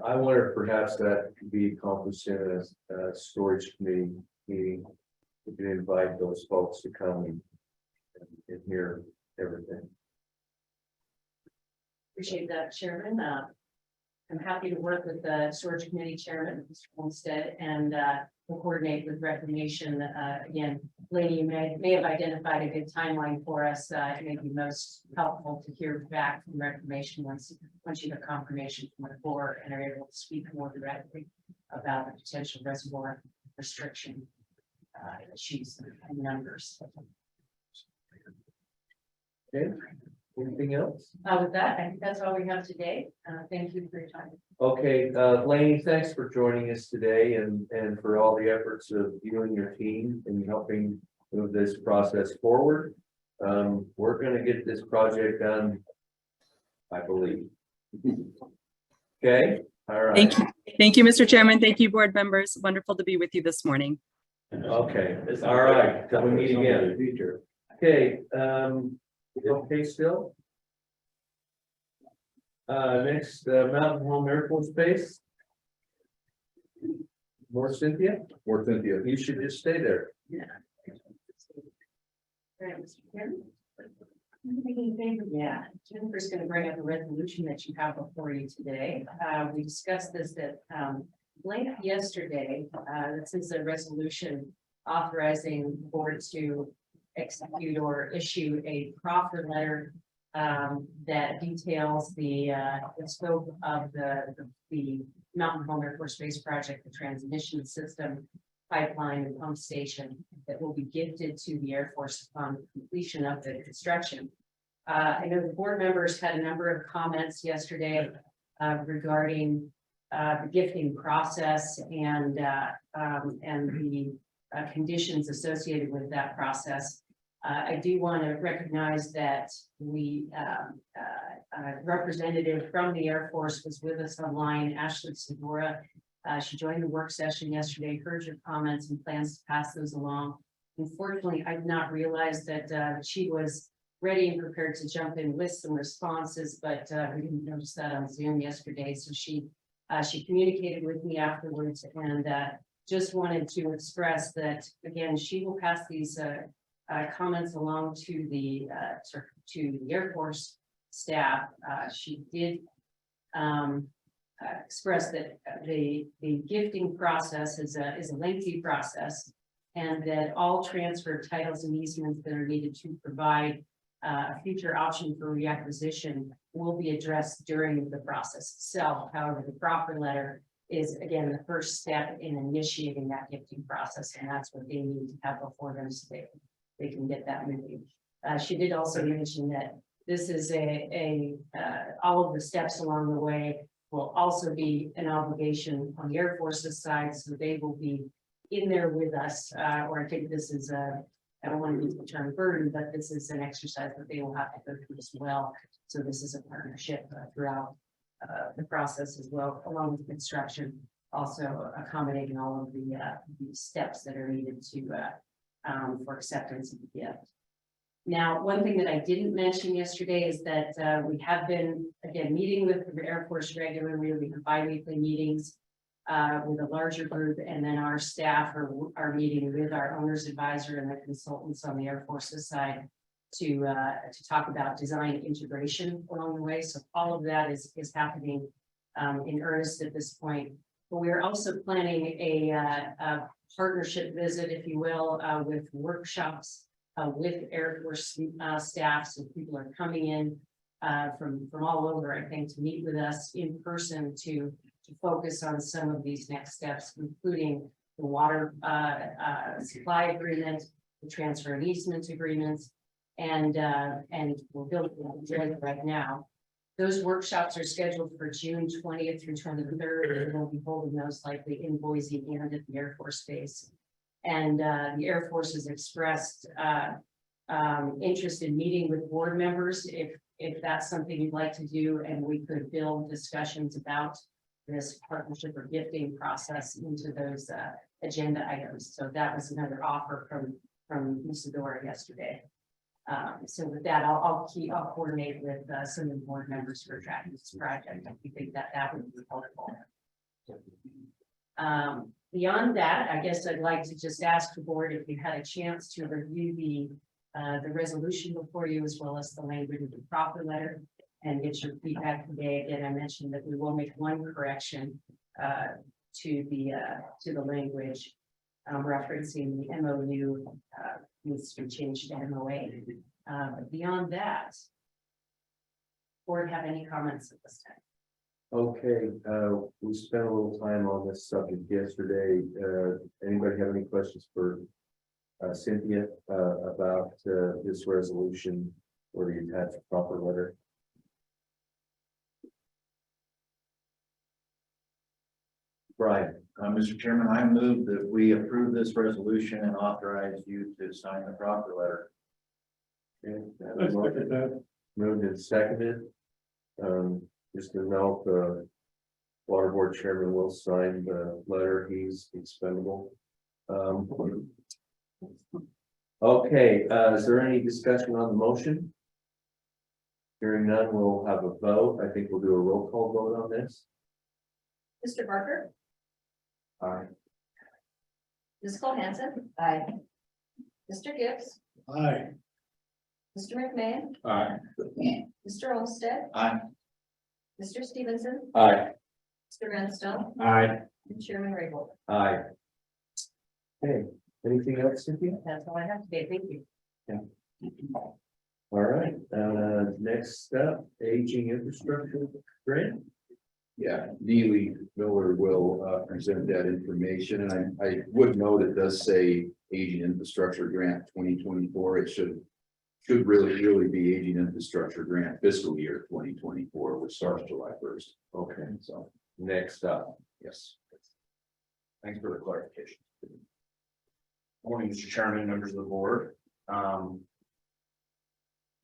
I wonder if perhaps that could be accomplished in a storage committee meeting. We can invite those folks to come and hear everything. Appreciate that, Chairman. I'm happy to work with the storage committee chairman, Mr. Olmstead, and we'll coordinate with reclamation. Again, Laney, you may have identified a good timeline for us. It may be most helpful to hear back from reclamation once you have confirmation from the board and are able to speak more directly about the potential reservoir restriction issues and numbers. Okay. Anything else? With that, I think that's all we have today. Thank you for your time. Okay, Laney, thanks for joining us today and for all the efforts of you and your team in helping move this process forward. We're going to get this project done, I believe. Okay, all right. Thank you. Thank you, Mr. Chairman. Thank you, board members. Wonderful to be with you this morning. Okay, all right, till we meet again. Okay, okay, still. Next, Mountain Home Air Force Base. More Cynthia? More Cynthia. You should just stay there. Yeah. Right, Mr. Chairman. Yeah, Jennifer's going to bring up a resolution that you have before you today. We discussed this at length yesterday. This is a resolution authorizing the board to execute or issue a proffer letter that details the scope of the Mountain Home Air Force Base project, the transmission system, pipeline, and pump station that will be gifted to the Air Force upon completion of the construction. I know the board members had a number of comments yesterday regarding the gifting process and the conditions associated with that process. I do want to recognize that we a representative from the Air Force was with us online, Ashley Segura. She joined the work session yesterday, heard your comments and plans to pass those along. Unfortunately, I did not realize that she was ready and prepared to jump in with some responses, but we didn't notice that on Zoom yesterday. So she communicated with me afterwards and just wanted to express that, again, she will pass these comments along to the Air Force staff. She did express that the gifting process is a lengthy process, and that all transfer titles and easements that are needed to provide a future option for reacquisition will be addressed during the process itself. However, the proffer letter is, again, the first step in initiating that gifting process, and that's what they need to have before them so they can get that moving. She did also mention that this is all of the steps along the way will also be an obligation on the Air Force's side, so they will be in there with us, or I think this is I don't want to use the term burden, but this is an exercise that they will have to go through as well. So this is a partnership throughout the process as well, along with construction, also accommodating all of the steps that are needed to for acceptance of the gift. Now, one thing that I didn't mention yesterday is that we have been, again, meeting with the Air Force regularly. We have bi-weekly meetings with a larger group, and then our staff are meeting with our owner's advisor and the consultants on the Air Force's side to talk about design integration along the way. So all of that is happening in earnest at this point. But we are also planning a partnership visit, if you will, with workshops with Air Force staff. So people are coming in from all over, I think, to meet with us in person to focus on some of these next steps, including the water supply agreement, the transfer and easement agreements, and we're building it right now. Those workshops are scheduled for June 20th through 23rd, and we'll be holding those likely in Boise and at the Air Force Base. And the Air Force has expressed interest in meeting with board members if that's something you'd like to do, and we could build discussions about this partnership or gifting process into those agenda items. So that was another offer from Musadora yesterday. So with that, I'll coordinate with some of the board members for tracking this project. We think that would be helpful. Beyond that, I guess I'd like to just ask the board if you had a chance to review the resolution before you, as well as the language of the proffer letter, and get your feedback today. Again, I mentioned that we will make one correction to the language referencing the MOU needs to be changed to MOA. But beyond that, board have any comments at this time? Okay, we spent a little time on this subject yesterday. Anybody have any questions for Cynthia about this resolution or the attached proper letter? Brian. Mr. Chairman, I move that we approve this resolution and authorize you to sign the proper letter. Okay, moved and seconded. Just to note, the water board chairman will sign the letter. He's expendable. Okay, is there any discussion on the motion? Hearing none, we'll have a vote. I think we'll do a roll call vote on this. Mr. Barker? Aye. Ms. Cole-Hansen? Aye. Mr. Gibbs? Aye. Mr. McMahon? Aye. Mr. Olmstead? Aye. Mr. Stevenson? Aye. Mr. Vanstone? Aye. And Chairman Raybould. Aye. Okay, anything else, Cynthia? That's all I have today. Thank you. All right, next up, aging infrastructure grant. Yeah, Neely Miller will present that information, and I would note it does say aging infrastructure grant 2024. It should really be aging infrastructure grant fiscal year 2024, which starts July 1st. Okay, So, next up. yes. Thanks for the clarification. Morning, Mr. Chairman, members of the board.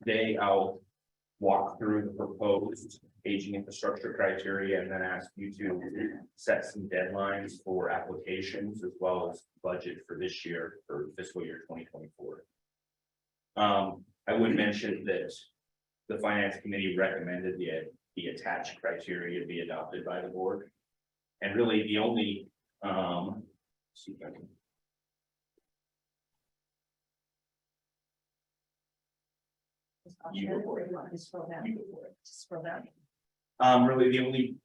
Today I'll walk through the proposed aging infrastructure criteria and then ask you to set some deadlines for applications as well as budget for this year, for fiscal year 2024. I would mention that the finance committee recommended the attached criteria be adopted by the board. And really the only, see if I can. Scroll down. Really, the only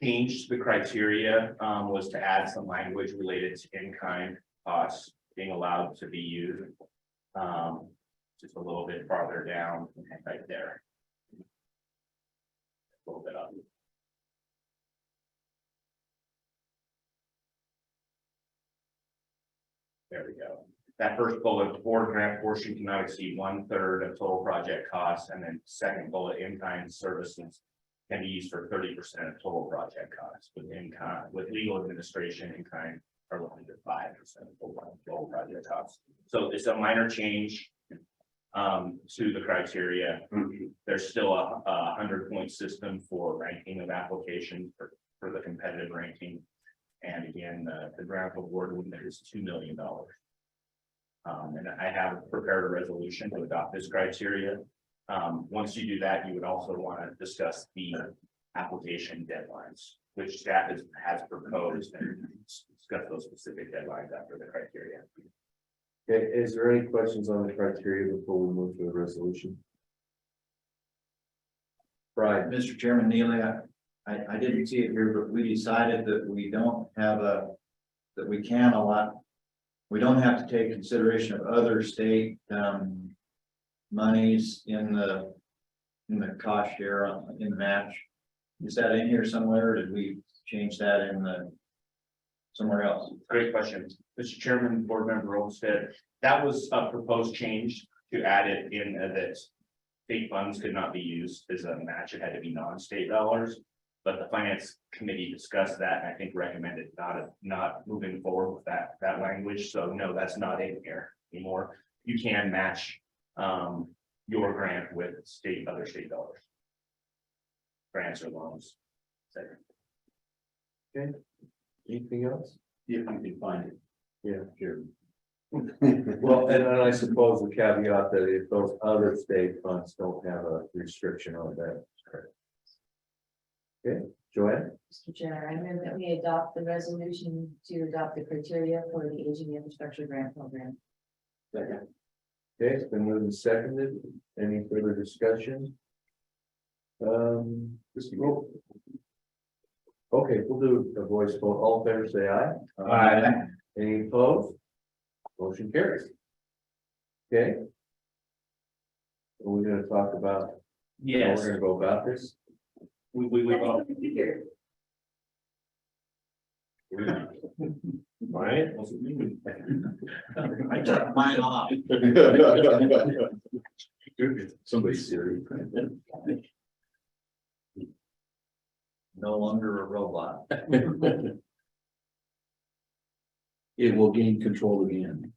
change to the criteria was to add some language related to in-kind costs being allowed to be used. Just a little bit farther down, right there. A little bit up. There we go. that first bullet, board grant portion cannot exceed 1/3 of total project costs, and then second bullet, in-kind services can be used for 30% of total project costs, with in-kind, with legal administration in-kind are limited to 5% of total project costs. So it's a minor change to the criteria. There's still a 100-point system for ranking of applications for the competitive ranking. And again, the grant award limit is $2 million. And I have prepared a resolution to adopt this criteria. Once you do that, you would also want to discuss the application deadlines, which staff has proposed, and discuss those specific deadlines after the criteria. Okay, is there any questions on the criteria before we move to the resolution? Brian, Mr. Chairman, Neely, I didn't see it here, but we decided that we don't have that we can we don't have to take consideration of other state, monies in the cost share in the match. Is that in here somewhere, or did we change that in somewhere else? Great question, Mr. Chairman, Board Member Olmstead. That was a proposed change to add it in that state funds could not be used as a match. It had to be non-state dollars. But the finance committee discussed that and I think recommended not moving forward with that language. So no, that's not in here anymore. You can match your grant with other state dollars. Grants or loans. okay, anything else? If you can find it. Yeah, sure. Well, and I suppose the caveat that if those other state funds don't have a restriction on that. Okay, Joanne? Mr. Chair, I move that we adopt the resolution to adopt the criteria for the aging infrastructure grant program. Okay, it's been moved and seconded. Any further discussion? Okay, we'll do a voice vote. All in favor, say aye. Aye. Any opposed? Motion carries. Okay. We're gonna talk about how Yes, we're gonna go about this. we Right? I took mine off. Somebody's serious. No longer a robot. It will gain control again.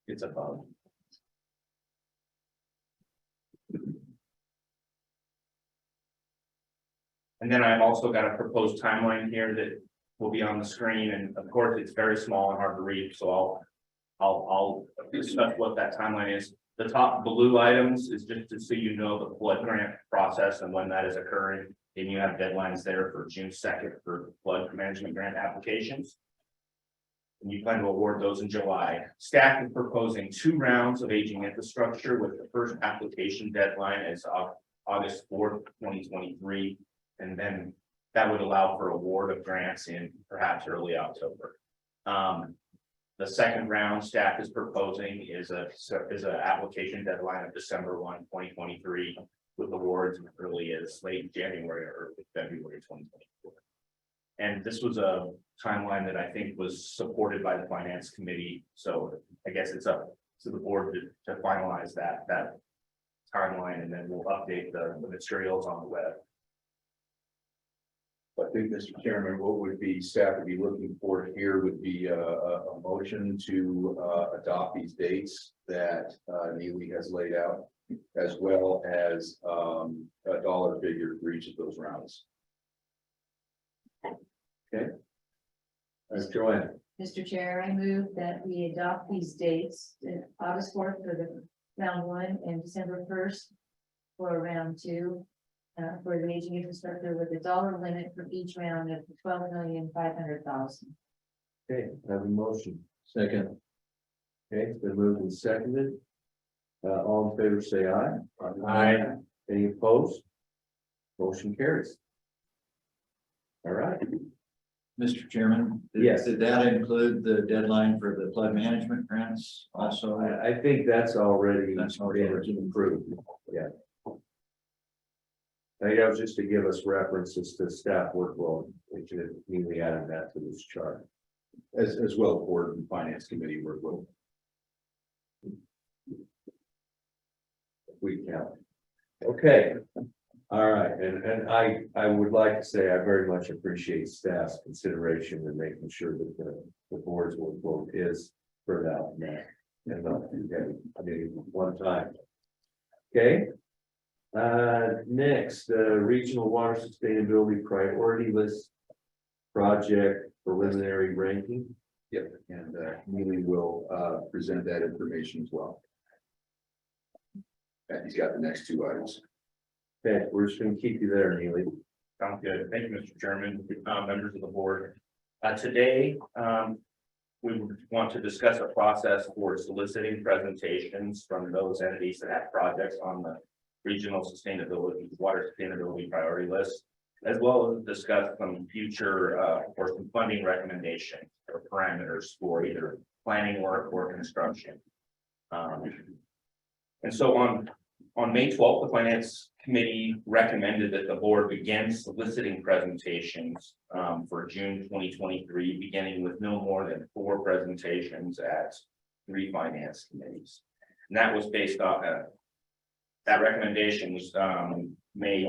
It's a bug. And then I've also got a proposed timeline here that will be on the screen, and of course, it's very small and hard to read, so I'll discuss what that timeline is. The top blue items is just to so you know the flood grant process and when that is occurring. And you have deadlines there for June 2nd for flood management grant applications. And you plan to award those in July. Staff is proposing 2 rounds of aging infrastructure with the first application deadline as August 4th, 2023. And then that would allow for award of grants in perhaps early October. The second round staff is proposing is a application deadline of December 1, 2023, with awards as early as late January or February 2024. And this was a timeline that I think was supported by the finance committee. So I guess it's up to the board to finalize that timeline, and then we'll update the materials on the web. I think, Mr. Chairman, what would be staff would be looking for here would be a motion to adopt these dates that Neely has laid out, as well as a dollar figure for each of those rounds. Okay. Joanne, Mr. Chair, I move that we adopt these dates, August 4th for the round 1 and December 1st for round 2. For the aging infrastructure with a dollar limit for each round of $12,500,000. okay, I have a motion. Second. Okay, it's been moved and seconded. All in favor, say aye. Aye. Any opposed? Motion carries. All right. Mr. Chairman? Yes. Did that include the deadline for the flood management grants also? I think that's already That's been approved. Yeah. I think that was just to give us references to staff workload, which is immediately added that to this chart. as well, board and finance committee work well. We count. Okay. All right, and I would like to say I very much appreciate staff's consideration in making sure that the board's workload is spread out and not too heavy. I mean, one time. Okay. Next, regional water sustainability priority list project preliminary ranking. Yep, and Neely will present that information as well. And he's got the next two items. Okay, we're just gonna keep you there, Neely. Sounds good. Thank you, Mr. Chairman, members of the board. Today, we want to discuss a process for soliciting presentations from those entities that have projects on the regional sustainability, water sustainability priority list, as well as discuss some future, or some funding recommendations or parameters for either planning work or construction. And so on May 12th, the Finance Committee recommended that the board begin soliciting presentations for June 2023, beginning with no more than 4 presentations at 3 finance committees. And that was based off that recommendation was made,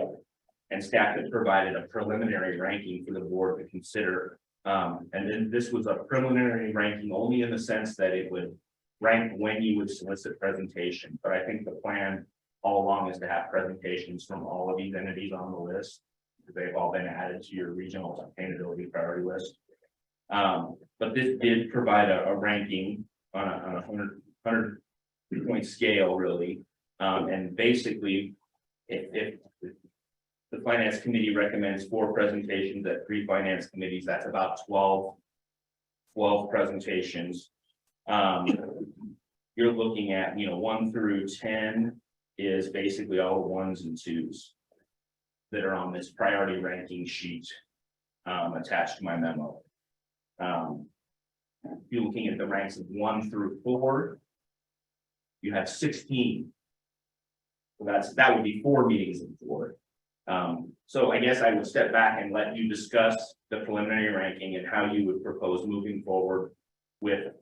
and staff had provided a preliminary ranking for the board to consider. And then this was a preliminary ranking only in the sense that it would rank when you would solicit presentation. But I think the plan all along is to have presentations from all of these entities on the list. They've all been added to your regional sustainability priority list. But this did provide a ranking on a 100 point scale, really. And basically, if the finance committee recommends 4 presentations at 3 finance committees, that's about 12 presentations. You're looking at, 1 through 10 is basically all the 1s and 2s that are on this priority ranking sheet attached to my memo. You're looking at the ranks of 1 through 4. You have 16. So that would be 4 meetings in 4. So I guess I would step back and let you discuss the preliminary ranking and how you would propose moving forward with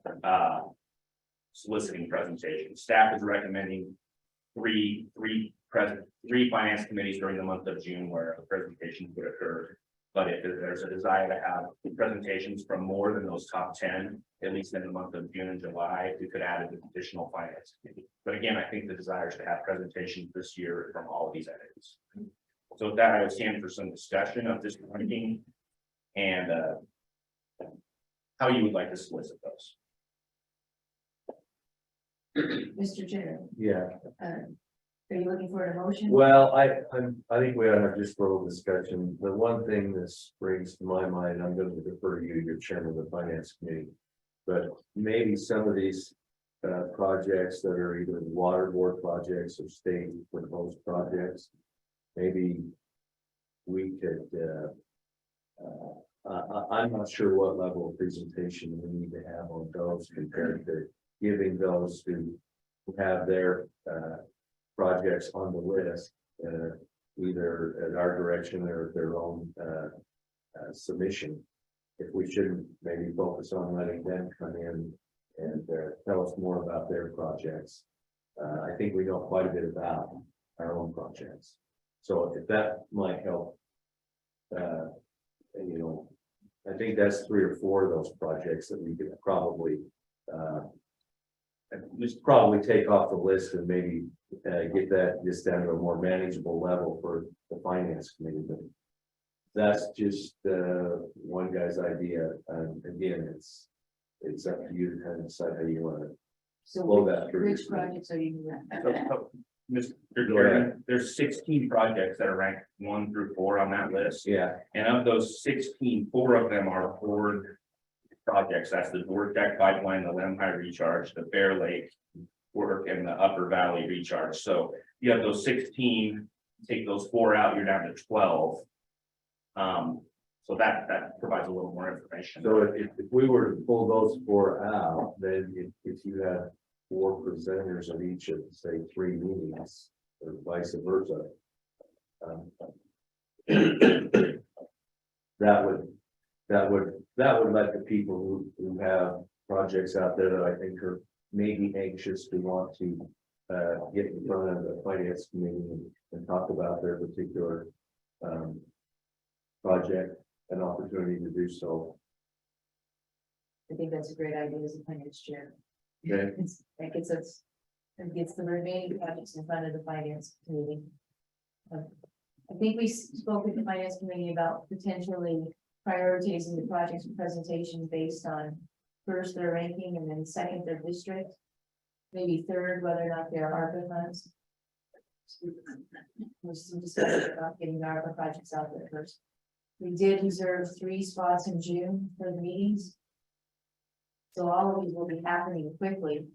soliciting presentations. Staff is recommending three finance committees during the month of June where the presentations would occur. But if there's a desire to have presentations from more than those top 10, at least in the month of June and July, we could add an additional finance committee. But again, I think the desire is to have presentations this year from all of these entities. So with that, I would stand for some discussion of this ranking and how you would like to solicit those. Mr. Chair, Yeah, are you looking for a motion? well, I think we ought to have just a little discussion. The one thing that springs to my mind, I'm going to defer to you, your chairman of the finance committee. But maybe some of these projects that are either water board projects or state proposed projects, maybe we could, I'm not sure what level of presentation we need to have on those compared to giving those who have their projects on the list, either at our direction or their own submission. If we shouldn't maybe focus on letting them come in and tell us more about their projects. I think we know quite a bit about our own projects. So if that might help, I think that's 3 or 4 of those projects that we could probably take off the list and maybe get that just down to a more manageable level for the finance committee. But that's just one guy's idea. Again, it's up to you to kind of decide how you want to. So blow that through. which projects are you? So, Mr. Chairman, there's 16 projects that are ranked 1 through 4 on that list. Yeah, And of those 16, 4 of them are board projects. That's the Board Deck Pipeline, the Lemhi Recharge, the Bear Lake work, and the Upper Valley Recharge. So you have those 16, take those 4 out, you're down to 12. So that provides a little more information. so if we were to pull those 4 out, then if you had 4 presenters at each of, say, 3 meetings, or vice versa. That would that would let the people who have projects out there that I think are maybe anxious to want to get in front of the finance committee and talk about their particular project, an opportunity to do so. I think that's a great idea as a finance chair. Okay. That gets us, and gets the remaining projects in front of the finance committee. I think we spoke with the finance committee about potentially prioritizing the projects and presentations based on first their ranking and then second their district. Maybe third, whether or not they're ARPA funds. There's some discussion about getting the ARPA projects out there first. We did reserve 3 spots in June for the meetings. So all of these will be happening quickly.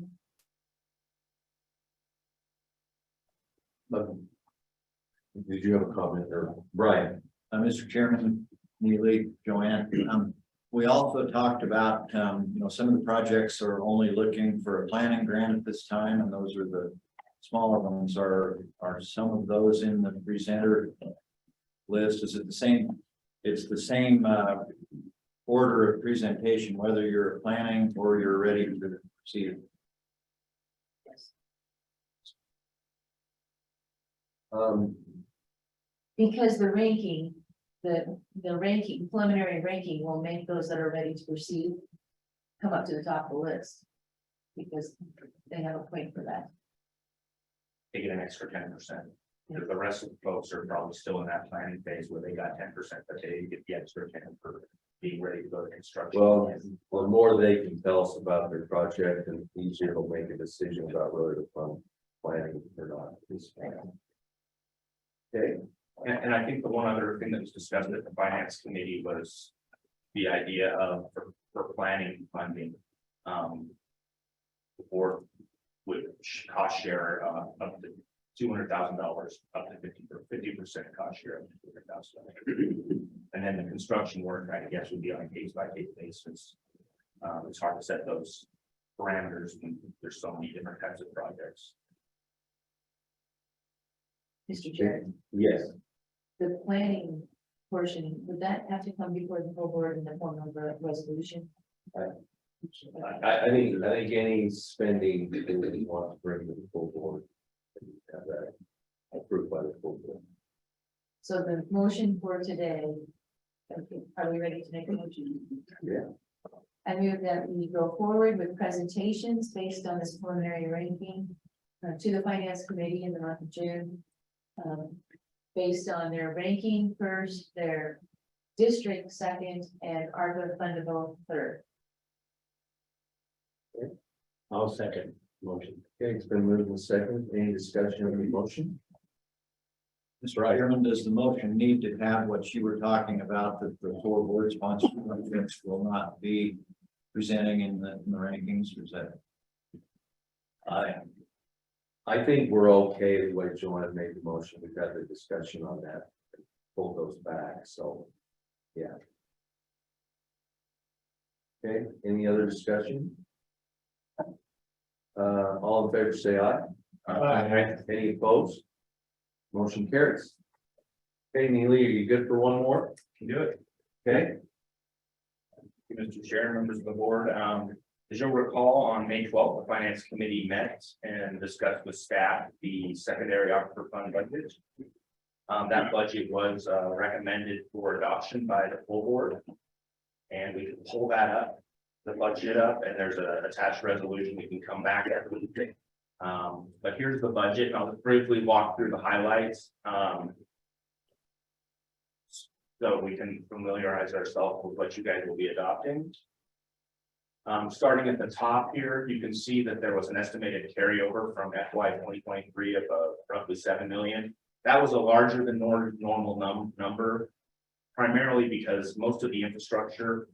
Did you have a comment there, Brian? Mr. Chairman, Neely, Joanne, we also talked about, some of the projects are only looking for a planning grant at this time, and those are the smaller ones. Are some of those in the presenter list? Is it the same? It's the same order of presentation, whether you're planning or you're ready to proceed. Because the ranking, the ranking, preliminary ranking will make those that are ready to proceed come up to the top of the list. Because they have a point for that. They get an extra 10%. The rest of the folks are probably still in that planning phase where they got 10%, but they get the extra 10 for being ready to go to construction. Well, the more they can tell us about their project, and the easier they'll make a decision about whether to fund planning or not. Okay. And I think the one other thing that was discussed at the finance committee was the idea of for planning funding. The board would cost share up to $200,000 up to 50% cost share up to $200,000. And then the construction work, I guess, would be on a case-by-case basis. It's hard to set those parameters when there's so many different types of projects. Mr. Chair, Yes. the planning portion, would that have to come before the full board in the form of a resolution? I think any spending that we want to bring to the full board. Have that approved by the full board. So the motion for today, okay, are we ready to make a motion? Yeah. I move that we go forward with presentations based on this preliminary ranking to the finance committee in the month of June. Based on their ranking first, their district second, and ARPA fundable third. I'll second motion. Okay, it's been moved and second. Any discussion on the motion? Mr. Chairman, does the motion need to have what you were talking about, that the 4 board sponsored projects will not be presenting in the rankings, or is that? I think we're okay the way Joanne made the motion. We've had the discussion on that. Pull those back, so, yeah. Okay, any other discussion? All in favor, say aye. Aye. Any opposed? Motion carries. Okay, Neely, are you good for one more? Can do it. Okay, Mr. Chair, members of the board, as you'll recall, on May 12th, the finance committee met and discussed with staff the secondary aquifer fund budget. That budget was recommended for adoption by the full board. And we can pull that up, the budget up, and there's an attached resolution we can come back at. But here's the budget. I'll just briefly walk through the highlights. So we can familiarize ourselves with what you guys will be adopting. Starting at the top here, you can see that there was an estimated carryover from FY 2023 of roughly 7 million. That was a larger than normal number, primarily because most of the infrastructure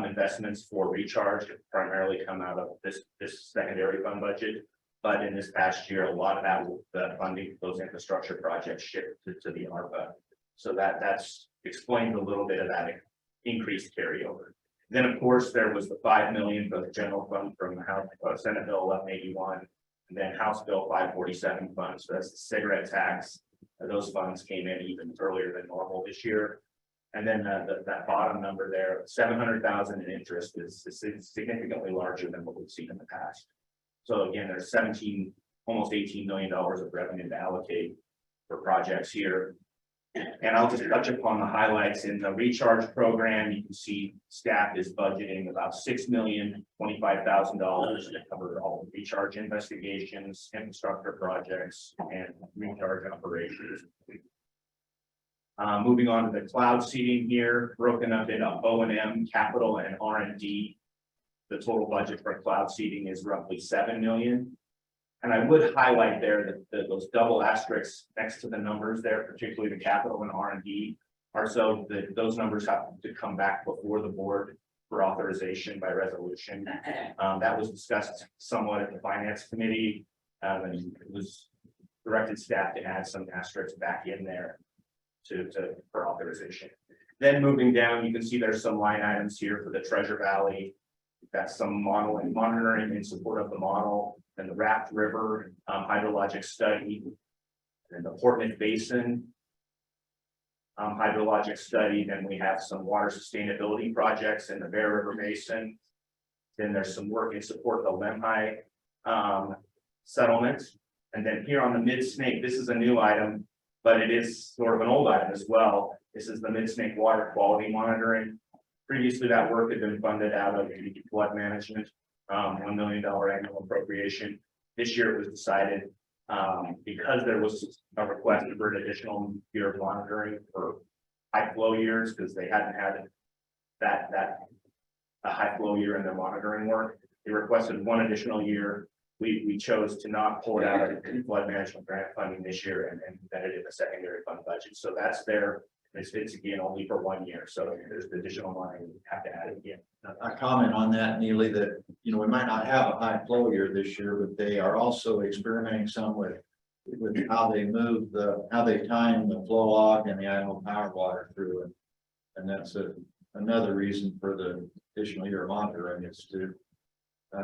investments for recharge have primarily come out of this secondary fund budget. But in this past year, a lot of that the funding for those infrastructure projects shifted to the ARPA. So that's explains a little bit of that increased carryover. Then, of course, there was the 5 million for the general fund from the House Senate Bill 1181, and then House Bill 547 funds. So that's the cigarette tax. Those funds came in even earlier than normal this year. And then that bottom number there, 700,000 in interest is significantly larger than what we've seen in the past. So again, there's almost $18 million of revenue to allocate for projects here. And I'll just touch upon the highlights in the recharge program. You can see staff is budgeting about $6,025,000 to cover all the recharge investigations, infrastructure projects, and recharge operations. Moving on to the cloud seeding here, broken up into O&M, capital, and R&D. The total budget for cloud seeding is roughly $7 million. And I would highlight there that those double asterisks next to the numbers there, particularly the capital and R&D, are so that those numbers have to come back before the board for authorization by resolution. That was discussed somewhat at the finance committee, and it was directed staff to add some asterisks back in there for authorization. Then moving down, you can see there's some line items here for the Treasure Valley. That's some modeling, monitoring in support of the model, and the Raft River hydrologic study, and the Portland Basin hydrologic study. Then we have some water sustainability projects in the Bear River Basin. Then there's some work in support of the Lemhi settlement. And then here on the Mid-Snake, this is a new item, but it is sort of an old item as well. This is the Mid-Snake water quality monitoring. Previously, that work had been funded out of the flood management, $1 million annual appropriation. This year it was decided, because there was a request for an additional year of monitoring for high flow years, because they hadn't had a high flow year in their monitoring work. They requested one additional year. We chose to not pull it out of the flood management grant funding this year and embedded it in the secondary fund budget. So that's there. It's again only for 1 year. So there's the additional money we have to add again. I comment on that, Neely, that, you know, we might not have a high flow year this year, but they are also experimenting some with how they move how they time the flow log and the Idaho power water through it. And that's another reason for the additional year of monitoring is to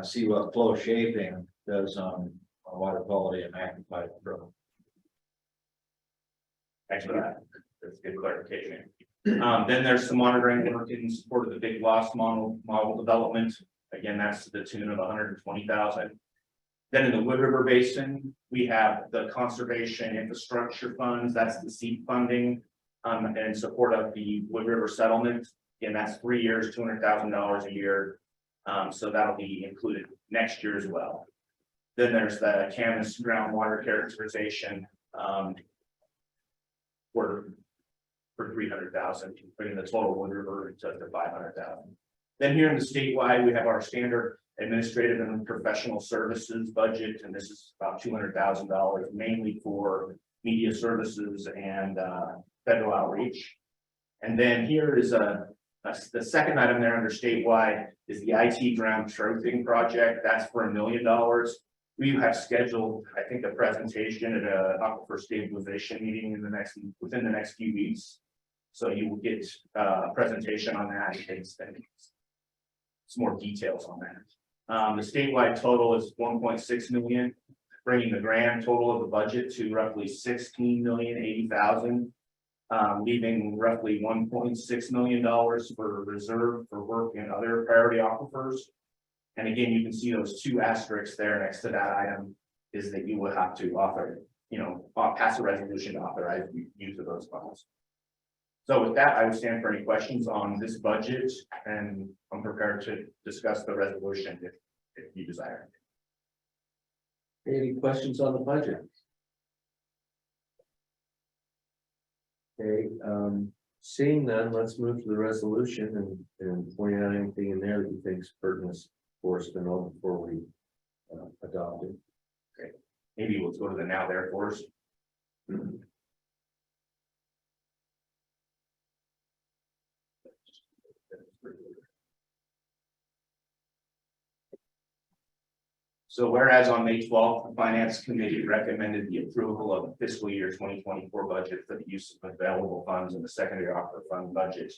see what flow shaping does on water quality and magnified flow. Thanks for that. That's good clarification. Then there's some monitoring work in support of the big loss model development. Again, that's to the tune of 120,000. Then in the Wood River Basin, we have the conservation infrastructure funds. That's the seed funding in support of the Wood River settlement. Again, that's 3 years, $200,000 a year. So that'll be included next year as well. Then there's the Camas groundwater characterization for 300,000, bringing the total Wood River to 500,000. Then here in the statewide, we have our standard administrative and professional services budget, and this is about $200,000, mainly for media services and federal outreach. And then here is the second item there under statewide is the IT ground truthing project. That's for $1 million. We have scheduled, I think, a presentation at a aquifer stabilization meeting within the next few weeks. So you will get a presentation on that and some more details on that. The statewide total is 1.6 million, bringing the grand total of the budget to roughly 16,080,000, leaving roughly $1.6 million for reserve for work in other priority aquifers. And again, you can see those two asterisks there next to that item is that you will have to pass a resolution to authorize use of those funds. So with that, I would stand for any questions on this budget, and I'm prepared to discuss the resolution if you desire. Any questions on the budget? Okay, seeing none, let's move to the resolution and point out anything in there that you think is pertinent for us to know before we adopt it. Okay, maybe we'll go to the now therefore. So whereas on May 12th, the Finance Committee recommended the approval of the fiscal year 2024 budget for the use of available funds in the secondary aquifer fund budget.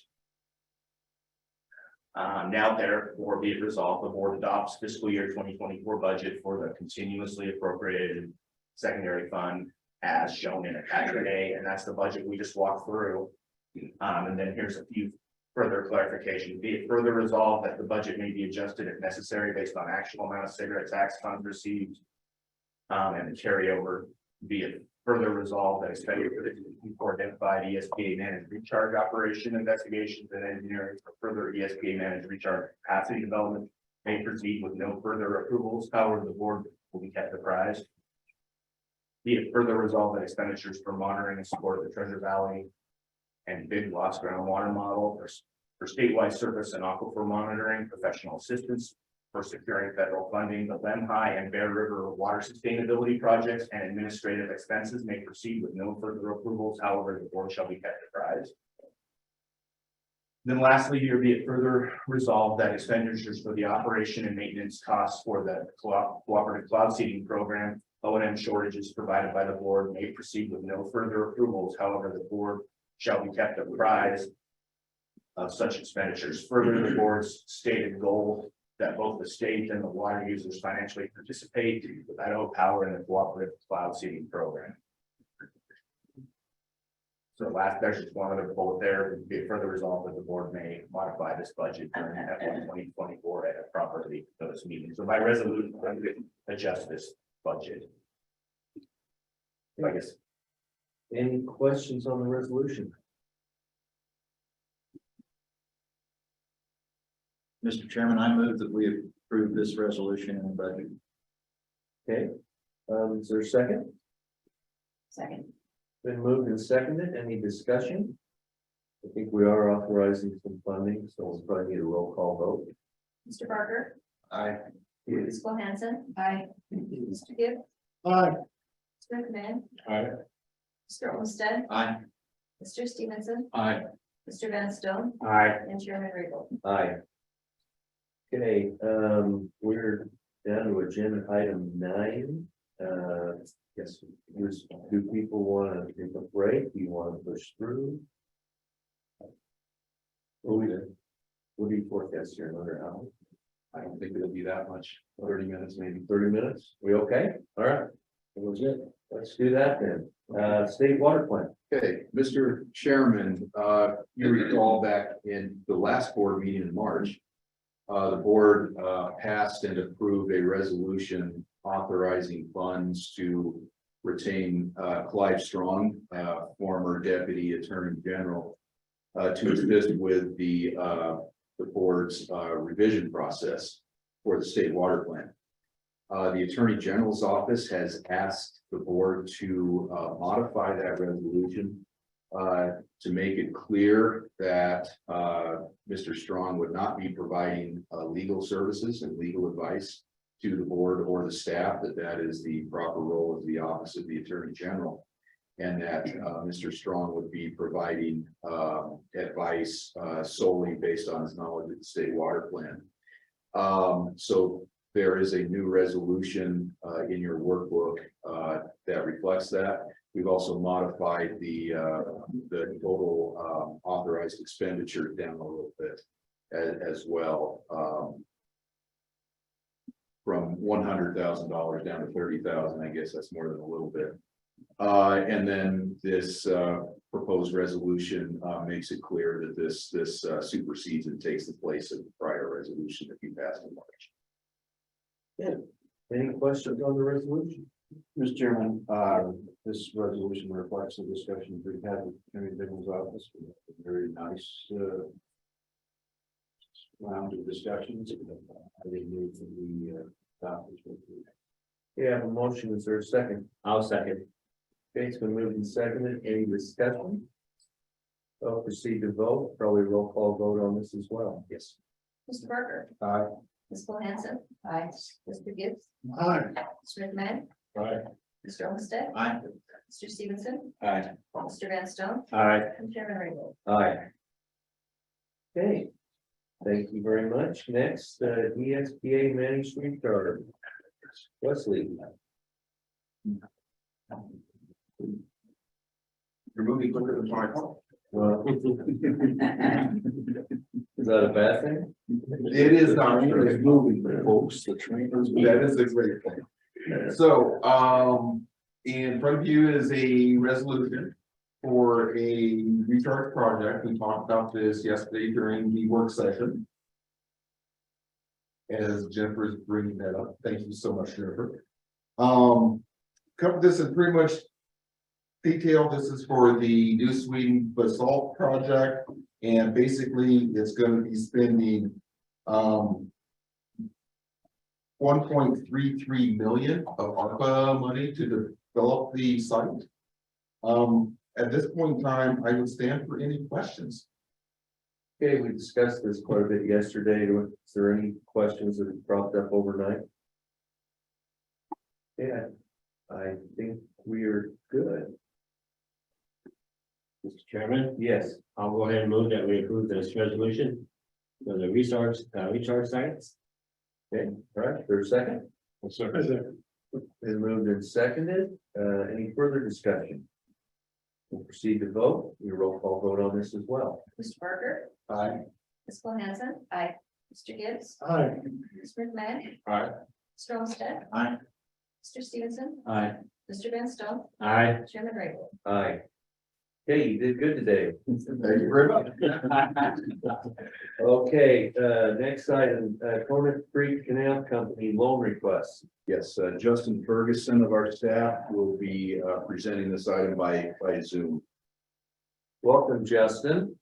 Now therefore be it resolved, the board adopts fiscal year 2024 budget for the continuously appropriated secondary fund as shown in attachment A, and that's the budget we just walked through. And then here's a few further clarification. Be it further resolved that the budget may be adjusted if necessary based on actual amount of cigarette tax funds received. And the carryover, be it further resolved that expenditure for identified ESPA managed recharge operation investigations and engineering for further ESPA managed recharge capacity development may proceed with no further approvals. However, the board will be kept apprised. Be it further resolved that expenditures for monitoring and support of the Treasure Valley and Big Lost groundwater model for statewide surface and aquifer monitoring, professional assistance for securing federal funding, the Lemhi and Bear River water sustainability projects and administrative expenses may proceed with no further approvals. However, the board shall be kept apprised. Then lastly, here be it further resolved that expenditures for the operation and maintenance costs for the cooperative cloud seeding program, O&M shortages provided by the board may proceed with no further approvals. However, the board shall be kept apprised of such expenditures. Further, the board's stated goal that both the state and the water users financially participate with Idaho Power in the cooperative cloud seeding program. So there's just one other bullet there. Be it further resolved that the board may modify this budget during FY 2024 at a properly notice meeting. So by resolution, I'm going to adjust this budget. I guess. Any questions on the resolution? Mr. Chairman, I move that we approve this resolution in the budget. Okay, is there a second? Second. Been moved and seconded. Any discussion? I think we are authorizing some funding, so we'll probably need a roll call vote. Mr. Barker. Aye. Ms. Cole-Hansen. Aye. Mr. Gibbs. Aye. Mr. McMahon. Aye. Mr. Olmstead. Aye. Mr. Stevenson. Aye. Mr. Van Stone. Aye. And Chairman Raybould. Aye. Okay, we're down to agenda item 9. Yes, do people want to take a break? Do you want to push through? What do you forecast here, another hour? I don't think it'll be that much, 30 minutes, maybe. 30 minutes? We okay? All right. Let's do that then. State water plant. Okay, Mr. Chairman, you recall back in the last board meeting in March, the board passed and approved a resolution authorizing funds to retain Clive Strong, former Deputy Attorney General, to assist with the board's revision process for the state water plant. The Attorney General's office has asked the board to modify that resolution to make it clear that Mr. Strong would not be providing legal services and legal advice to the board or the staff, that is the proper role of the office of the Attorney General, and that Mr. Strong would be providing advice solely based on his knowledge of the state water plan. So there is a new resolution in your workbook that reflects that. We've also modified the total authorized expenditure down a little bit as well, from $100,000 down to $30,000. I guess that's more than a little bit. And then this proposed resolution makes it clear that this supersedes and takes the place of the prior resolution that you passed in March. Any questions on the resolution? Mr. Chairman, this resolution reflects the discussion we've had with Attorney General's office. Very nice round of discussions. I didn't move that we adopt this resolution. Yeah, I have a motion. Is there a second? I'll second. Okay, it's been moved and seconded. Any discussion? I'll proceed to vote. Probably roll call vote on this as well. Yes. Mr. Barker. Aye. Ms. Cole-Hansen. Aye. Mr. Gibbs. Aye. Mr. McMahon. Aye. Mr. Olmstead. Aye. Mr. Stevenson. Aye. Mr. Van Stone. Aye. And Chairman Raybould. Aye. Okay. Thank you very much. Next, ESPA managed recharge. Wesley. You're moving quicker than my call. Well, is that a bad thing? It is not, it's moving, folks, the trainers, that is a great thing. So, in front of you is a resolution for a recharge project. We talked about this yesterday during the work session. As Jennifer is bringing that up, thank you so much, Jennifer. Covered this in pretty much detail. This is for the New Sweden basalt project, and basically it's going to be spending 1.33 million of ARPA money to develop the site. At this point in time, I would stand for any questions. Okay, we discussed this quite a bit yesterday. Is there any questions that have cropped up overnight? Yeah, I think we are good. Mr. Chairman, Yes, I'll go ahead and move that we approve this resolution for the recharge sites. okay, all right, there's a second. Been moved and seconded. Any further discussion? We'll proceed to vote. We roll call vote on this as well. Mr. Parker, Aye. Ms. Cole-Hansen. Aye. Mr. Gibbs, Aye. Mr. McMahon, Aye. Mr. Olmstead. Aye. Mr. Stevenson, Aye. Mr. Van Stone, Aye. Chairman Raybould. Aye. Hey, you did good today. Thank you very much. Okay, next item, Conan Creek Canal Company loan request. Yes, Justin Ferguson of our staff will be presenting this item by Zoom. Welcome, Justin.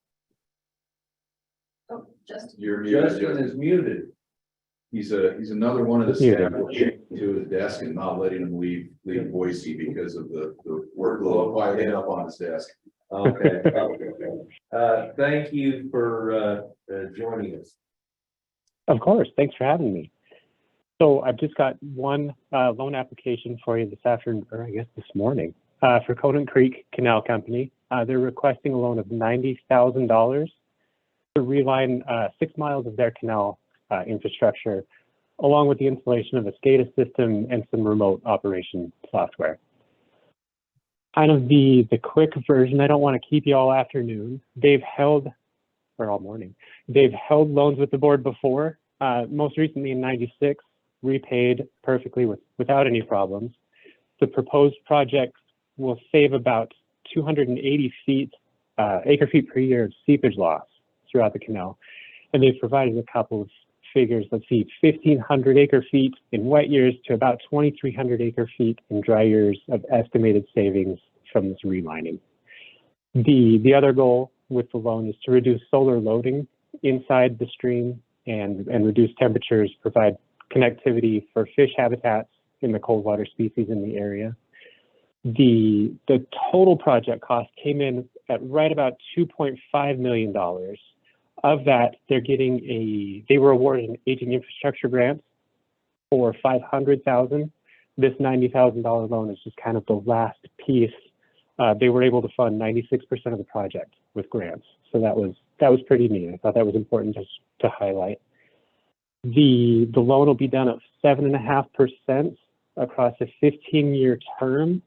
Oh, Justin. You're muted, Justin Justin. is muted. He's another one of the staff to his desk and not letting him leave Boise because of the workload piling up on his desk. Okay. Thank you for joining us. Of course, thanks for having me. So I've just got one loan application for you this afternoon, or I guess this morning, for Conan Creek Canal Company. They're requesting a loan of $90,000 to reline 6 miles of their canal infrastructure, along with the installation of a SCADA system and some remote operation software. Kind of the quick version, I don't want to keep you all afternoon. They've held, or all morning, they've held loans with the board before, most recently in '96, repaid perfectly without any problems. The proposed project will save about 280 acre feet per year of seepage loss throughout the canal. And they've provided a couple of figures. Let's see, 1,500 acre feet in wet years to about 2,300 acre feet in dry years of estimated savings from this relining. The other goal with the loan is to reduce solar loading inside the stream and reduce temperatures, provide connectivity for fish habitats in the cold water species in the area. The total project cost came in at right about $2.5 million. Of that, they were awarded an aging infrastructure grant for $500,000. This $90,000 loan is just kind of the last piece. They were able to fund 96% of the project with grants. So that was pretty neat. I thought that was important just to highlight. The loan will be done at 7.5% across a 15-year term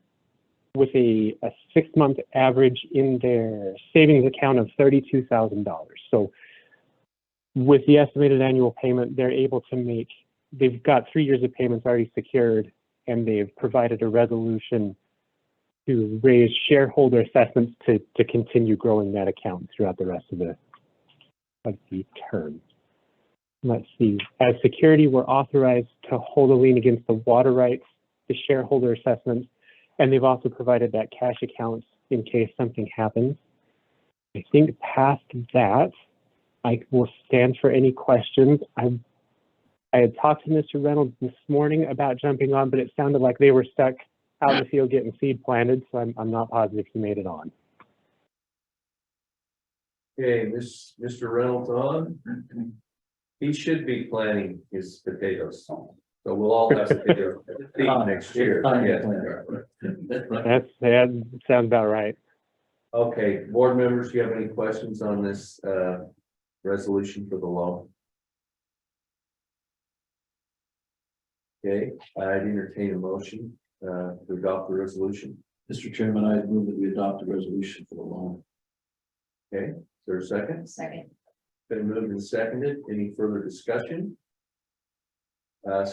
with a 6-month average in their savings account of $32,000. So with the estimated annual payment, they're able to they've got 3 years of payments already secured, and they've provided a resolution to raise shareholder assessments to continue growing that account throughout the rest of the term. Let's see, as security, we're authorized to hold a lien against the water rights, the shareholder assessments, and they've also provided that cash account in case something happens. I think past that, I will stand for any questions. I had talked to Mr. Reynolds this morning about jumping on, but it sounded like they were stuck out in the field getting seed planted, so I'm not positive he made it on. Okay, Mr. Reynolds on. He should be planting his potatoes. So we'll all have potatoes next year. That sounds about right. Okay, board members, do you have any questions on this resolution for the loan? Okay, I'd entertain a motion to adopt the resolution. Mr. Chairman, I move that we adopt a resolution for the loan. Okay, is there a second? Second. Been moved and seconded. Any further discussion?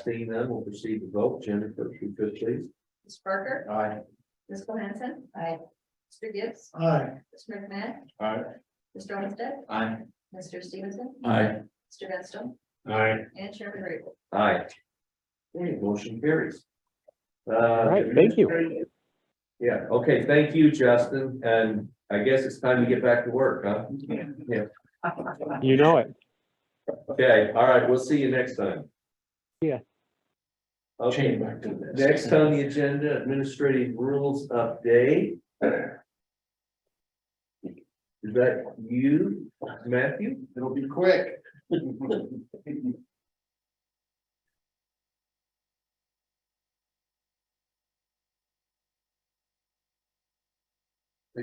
Seeing none, we'll proceed to vote. Jennifer, if you could please. Ms. Parker, Aye. Ms. Cole-Hansen. Aye. Mr. Gibbs, Aye. Mr. McMahon, Aye. Mr. Olmstead, Aye. Mr. Stevenson, Aye. Mr. Vanstone, Aye. and Chairman Raybould. Aye. Okay, motion carries. All right, thank you. Yeah, okay, thank you, Justin, and I guess it's time to get back to work, huh? Yeah, You know it. okay, all right, we'll see you next time. Yeah. Okay, next on the agenda, administrative rules update. Is that you, Matthew? It'll be quick. Hey,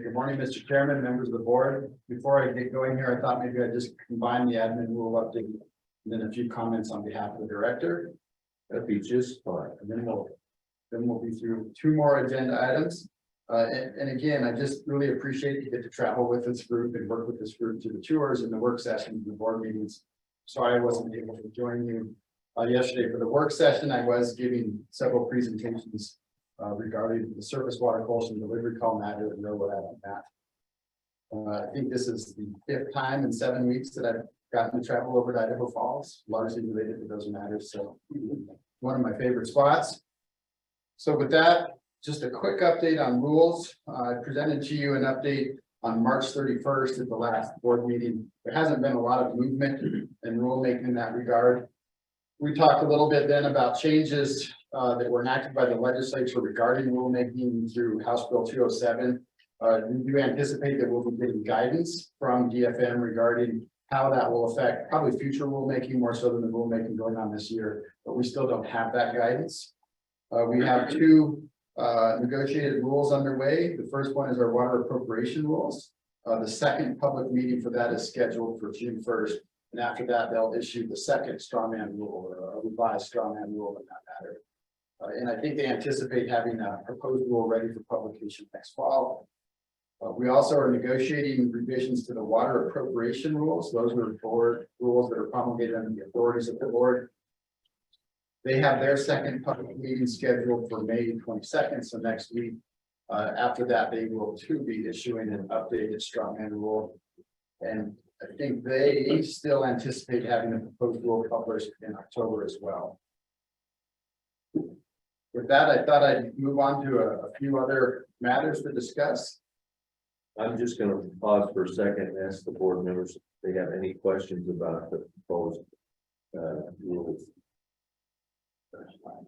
good morning, Mr. Chairman, members of the board. Before I get going here, I thought maybe I'd just combine the admin rule update and then a few comments on behalf of the director. That'd be just fine. And then we'll be through two more agenda items. And again, I just really appreciate you get to travel with this group and work with this group through the tours and the work sessions and the board meetings. Sorry I wasn't able to join you yesterday for the work session. I was giving several presentations regarding the surface water course delivery call matter and where we're at on that. I think this is the 5th time in 7 weeks that I've gotten to travel over to Idaho Falls, largely related to those matters. So one of my favorite spots. So with that, just a quick update on rules. I presented to you an update on March 31st at the last board meeting. There hasn't been a lot of movement and rulemaking in that regard. We talked a little bit then about changes that were enacted by the legislature regarding rulemaking through House Bill 207. We do anticipate that we'll be getting guidance from DFM regarding how that will affect probably future rulemaking more so than the rulemaking going on this year, but we still don't have that guidance. We have two negotiated rules underway. The first one is our water appropriation rules. The second public meeting for that is scheduled for June 1st. And after that, they'll issue the second strawman rule or a revised strawman rule in that matter. And I think they anticipate having a proposed rule ready for publication next fall. We also are negotiating revisions to the water appropriation rules. Those are board rules that are promulgated under the authorities of the board. They have their second public meeting scheduled for May 22nd, so next week. After that, they will too be issuing an updated strawman rule. And I think they still anticipate having a proposed rule published in October as well. With that, I thought I'd move on to a few other matters to discuss. I'm just gonna pause for a second and ask the board members if they have any questions about the proposed rules.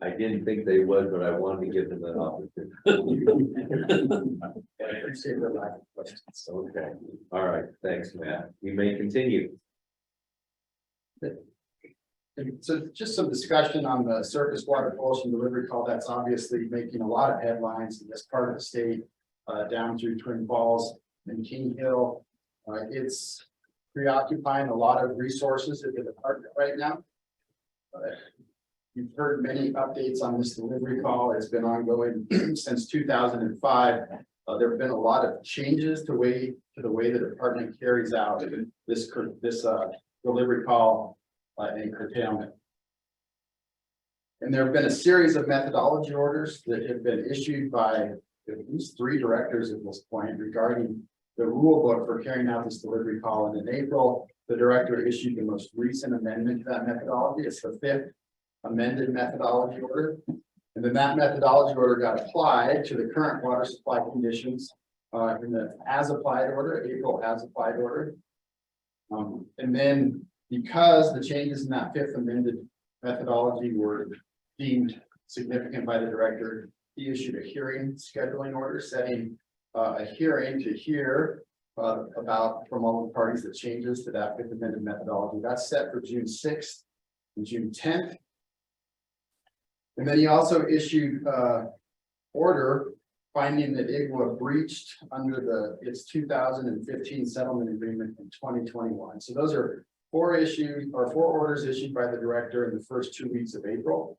I didn't think they would, but I wanted to give them that opportunity. I appreciate the lack of questions. Okay, all right, thanks, Matt. We may continue. So just some discussion on the surface water propulsion delivery call. That's obviously making a lot of headlines in this part of the state, down through Twin Falls and King Hill. It's preoccupying a lot of resources at the department right now. You've heard many updates on this delivery call. It's been ongoing since 2005. There have been a lot of changes to the way the department carries out this delivery call and curtailment. And there have been a series of methodology orders that have been issued by at least 3 directors at this point regarding the rule book for carrying out this delivery call. And in April, the director issued the most recent amendment to that methodology. It's the 5th amended methodology order. And then that methodology order got applied to the current water supply conditions in the as applied order, April as applied order. And then because the changes in that 5th amended methodology were deemed significant by the director, he issued a hearing scheduling order setting a hearing to hear about from all the parties the changes to that 5th amended methodology. That's set for June 6th and June 10th. And then he also issued order finding that IGWA breached under its 2015 settlement agreement in 2021. So those are 4 orders issued by the director in the first 2 weeks of April.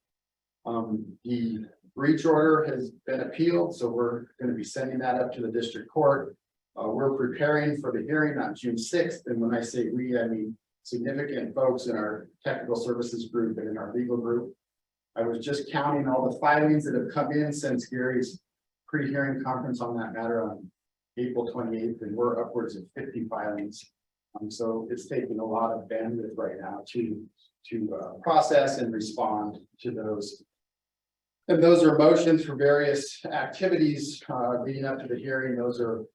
The breach order has been appealed, so we're going to be sending that up to the district court. We're preparing for the hearing on June 6th. And when I say we, I mean significant folks in our technical services group and in our legal group. I was just counting all the filings that have come in since Gary's pre-hearing conference on that matter on April 28th, and we're upwards of 50 filings. So it's taking a lot of bandwidth right now to process and respond to those. And those are motions for various activities leading up to the hearing. Those are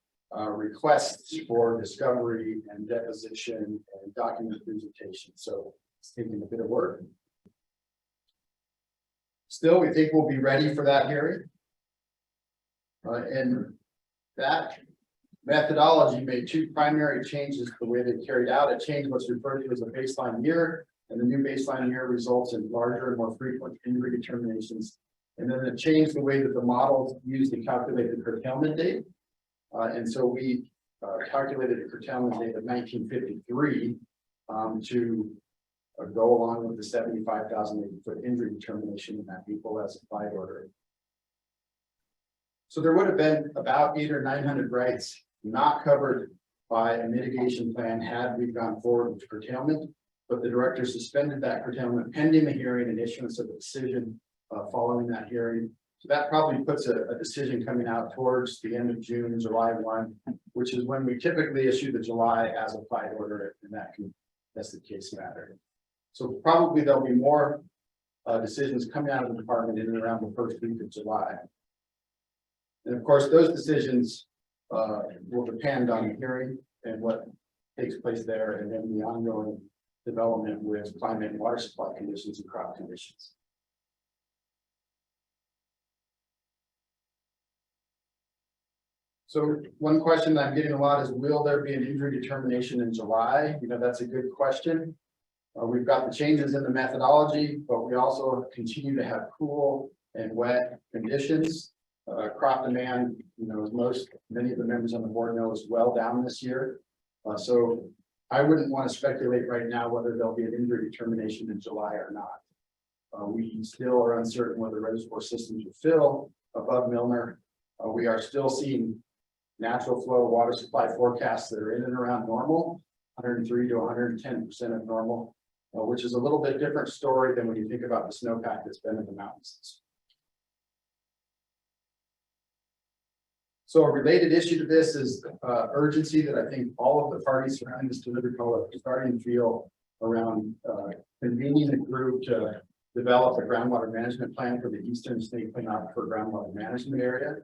requests for discovery and deposition and document presentation. So it's taking a bit of work. Still, we think we'll be ready for that hearing. And that methodology made two primary changes to the way they carried out. It changed what's referred to as a baseline year, and the new baseline year results in larger and more frequent injury determinations. And then it changed the way that the models used to calculate the curtailment date. And so we calculated a curtailment date of 1953 to go along with the 75,000 acre foot injury determination in that equal as applied order. So there would have been about 800 or 900 rights not covered by a mitigation plan had we gone forward with curtailment, but the director suspended that curtailment pending the hearing and issuance of a decision following that hearing. So that probably puts a decision coming out towards the end of June, July 1, which is when we typically issue the July as applied order, and that's the case matter. So probably there'll be more decisions coming out of the department in and around the first week of July. And of course, those decisions will depend on the hearing and what takes place there, and then the ongoing development with climate and water supply conditions and crop conditions. So one question that I'm getting a lot is, will there be an injury determination in July? You know, that's a good question. We've got the changes in the methodology, but we also continue to have cool and wet conditions. Crop demand, you know, as many of the members on the board know, is well down this year. So I wouldn't want to speculate right now whether there'll be an injury determination in July or not. We still are uncertain whether reservoir systems will fill above Milner. We are still seeing natural flow water supply forecasts that are in and around normal, 103 to 110% of normal, which is a little bit different story than when you think about the snowpack that's been in the mountains. So a related issue to this is urgency that I think all of the parties surrounding this delivery call are starting to feel around convening a group to develop a groundwater management plan for the Eastern Snake Plain Aquifer groundwater management area.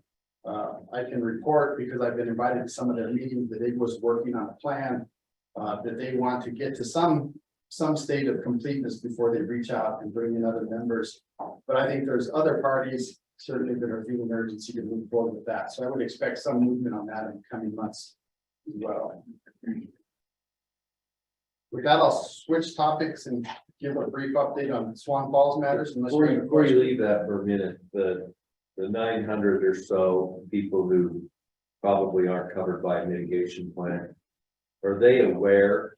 I can report, because I've been invited to some of their meetings, that it was working on a plan that they want to get to some state of completeness before they reach out and bring in other members. But I think there's other parties certainly that are feeling urgency to move forward with that. So I would expect some movement on that in the coming months as well. With that, I'll switch topics and give a brief update on Swan Falls matters. Before you leave that for a minute, the 900 or so people who probably aren't covered by a mitigation plan, are they aware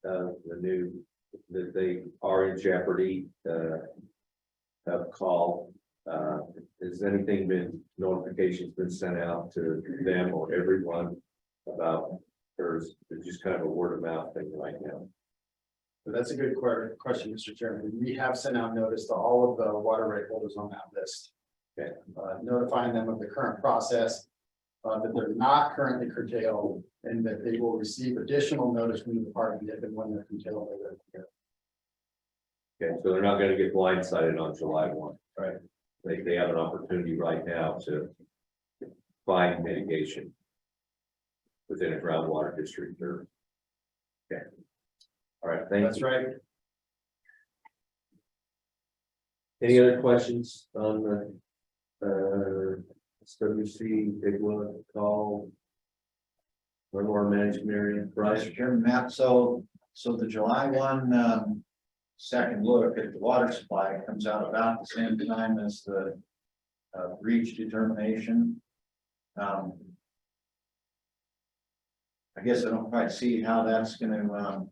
of that they are in jeopardy of call? Has anything notifications been sent out to them or everyone about, or is it just kind of a word of mouth thing right now? That's a good question, Mr. Chairman. We have sent out notice to all of the water right holders on that list. Okay. Notifying them of the current process, that they're not currently curtailed, and that they will receive additional notice from the department if and when they're curtailed later. Okay, so they're not going to get blindsided on July 1. Right. They have an opportunity right now to find mitigation within a groundwater district. Or, okay. All right. Thank you. Right. Any other questions on the SWC big one call? One more management area, Brian? Mr. Chairman, Matt, so the July 1 second look at the water supply comes out about the same time as the breach determination. I guess I don't quite see how that's going to.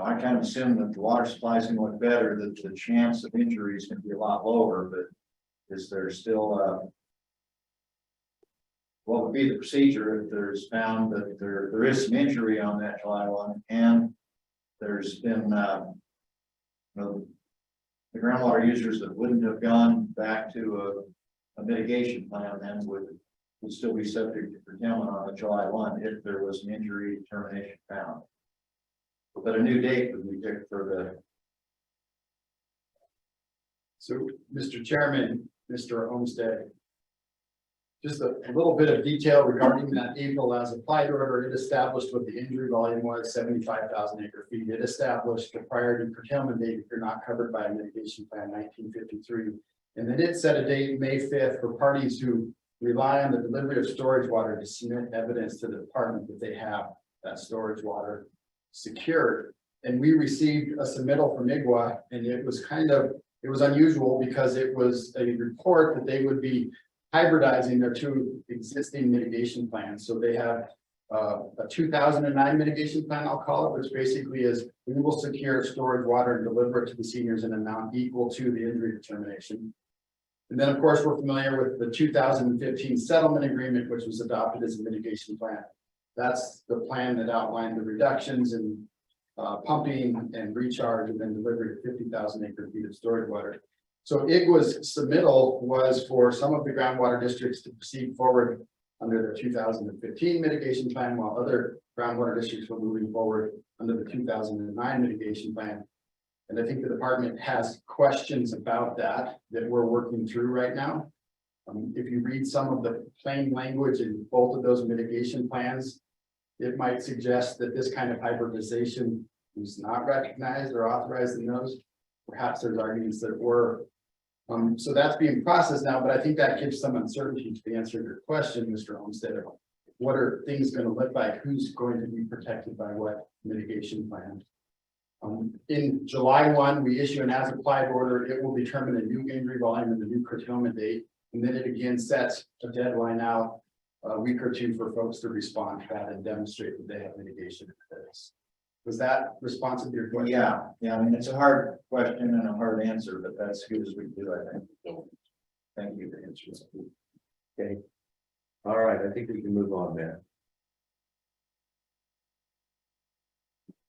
I kind of assume that the water supply is going to look better, that the chance of injury is going to be a lot lower, but is there still what would be the procedure if there's found that there is some injury on that July 1 and there's been the groundwater users that wouldn't have gone back to a mitigation plan then would still be subject to curtailment on the July 1 if there was an injury termination found. But a new date would be picked for the. So, Mr. Chairman, Mr. Olmstead, just a little bit of detail regarding that April as applied order. It established what the injury volume was, 75,000 acre feet. It established the priority curtailment date if you're not covered by a mitigation plan, 1953. And then it set a date, May 5th, for parties who rely on the delivery of storage water to submit evidence to the department that they have that storage water secured. And we received a submittal from IGWA, and it was unusual because it was a report that they would be hybridizing their two existing mitigation plans. So they have a 2009 mitigation plan, I'll call it, which basically is we will secure storage water and deliver it to the seniors in an amount equal to the injury determination. And then, of course, we're familiar with the 2015 settlement agreement, which was adopted as a mitigation plan. That's the plan that outlined the reductions in pumping and recharge and then delivery of 50,000 acre feet of storage water. So IGWA's submittal was for some of the groundwater districts to proceed forward under their 2015 mitigation plan, while other groundwater districts were moving forward under the 2009 mitigation plan. And I think the department has questions about that we're working through right now. If you read some of the plain language in both of those mitigation plans, it might suggest that this kind of hybridization is not recognized or authorized in those. Perhaps there's arguments that were. So that's being processed now, but I think that gives some uncertainty to the answer to your question, Mr. Olmstead. What are things going to look like? Who's going to be protected by what mitigation plan? In July 1, we issue an as-applied order. It will determine a new injury volume and the new curtailment date. And then it again sets a deadline out a week or two for folks to respond to that and demonstrate that they have mitigation in place. Was that responsive to your question? Yeah, I mean, it's a hard question and a hard answer, but that's as good as we can do, I think. Thank you for answering. Okay. All right, I think we can move on then.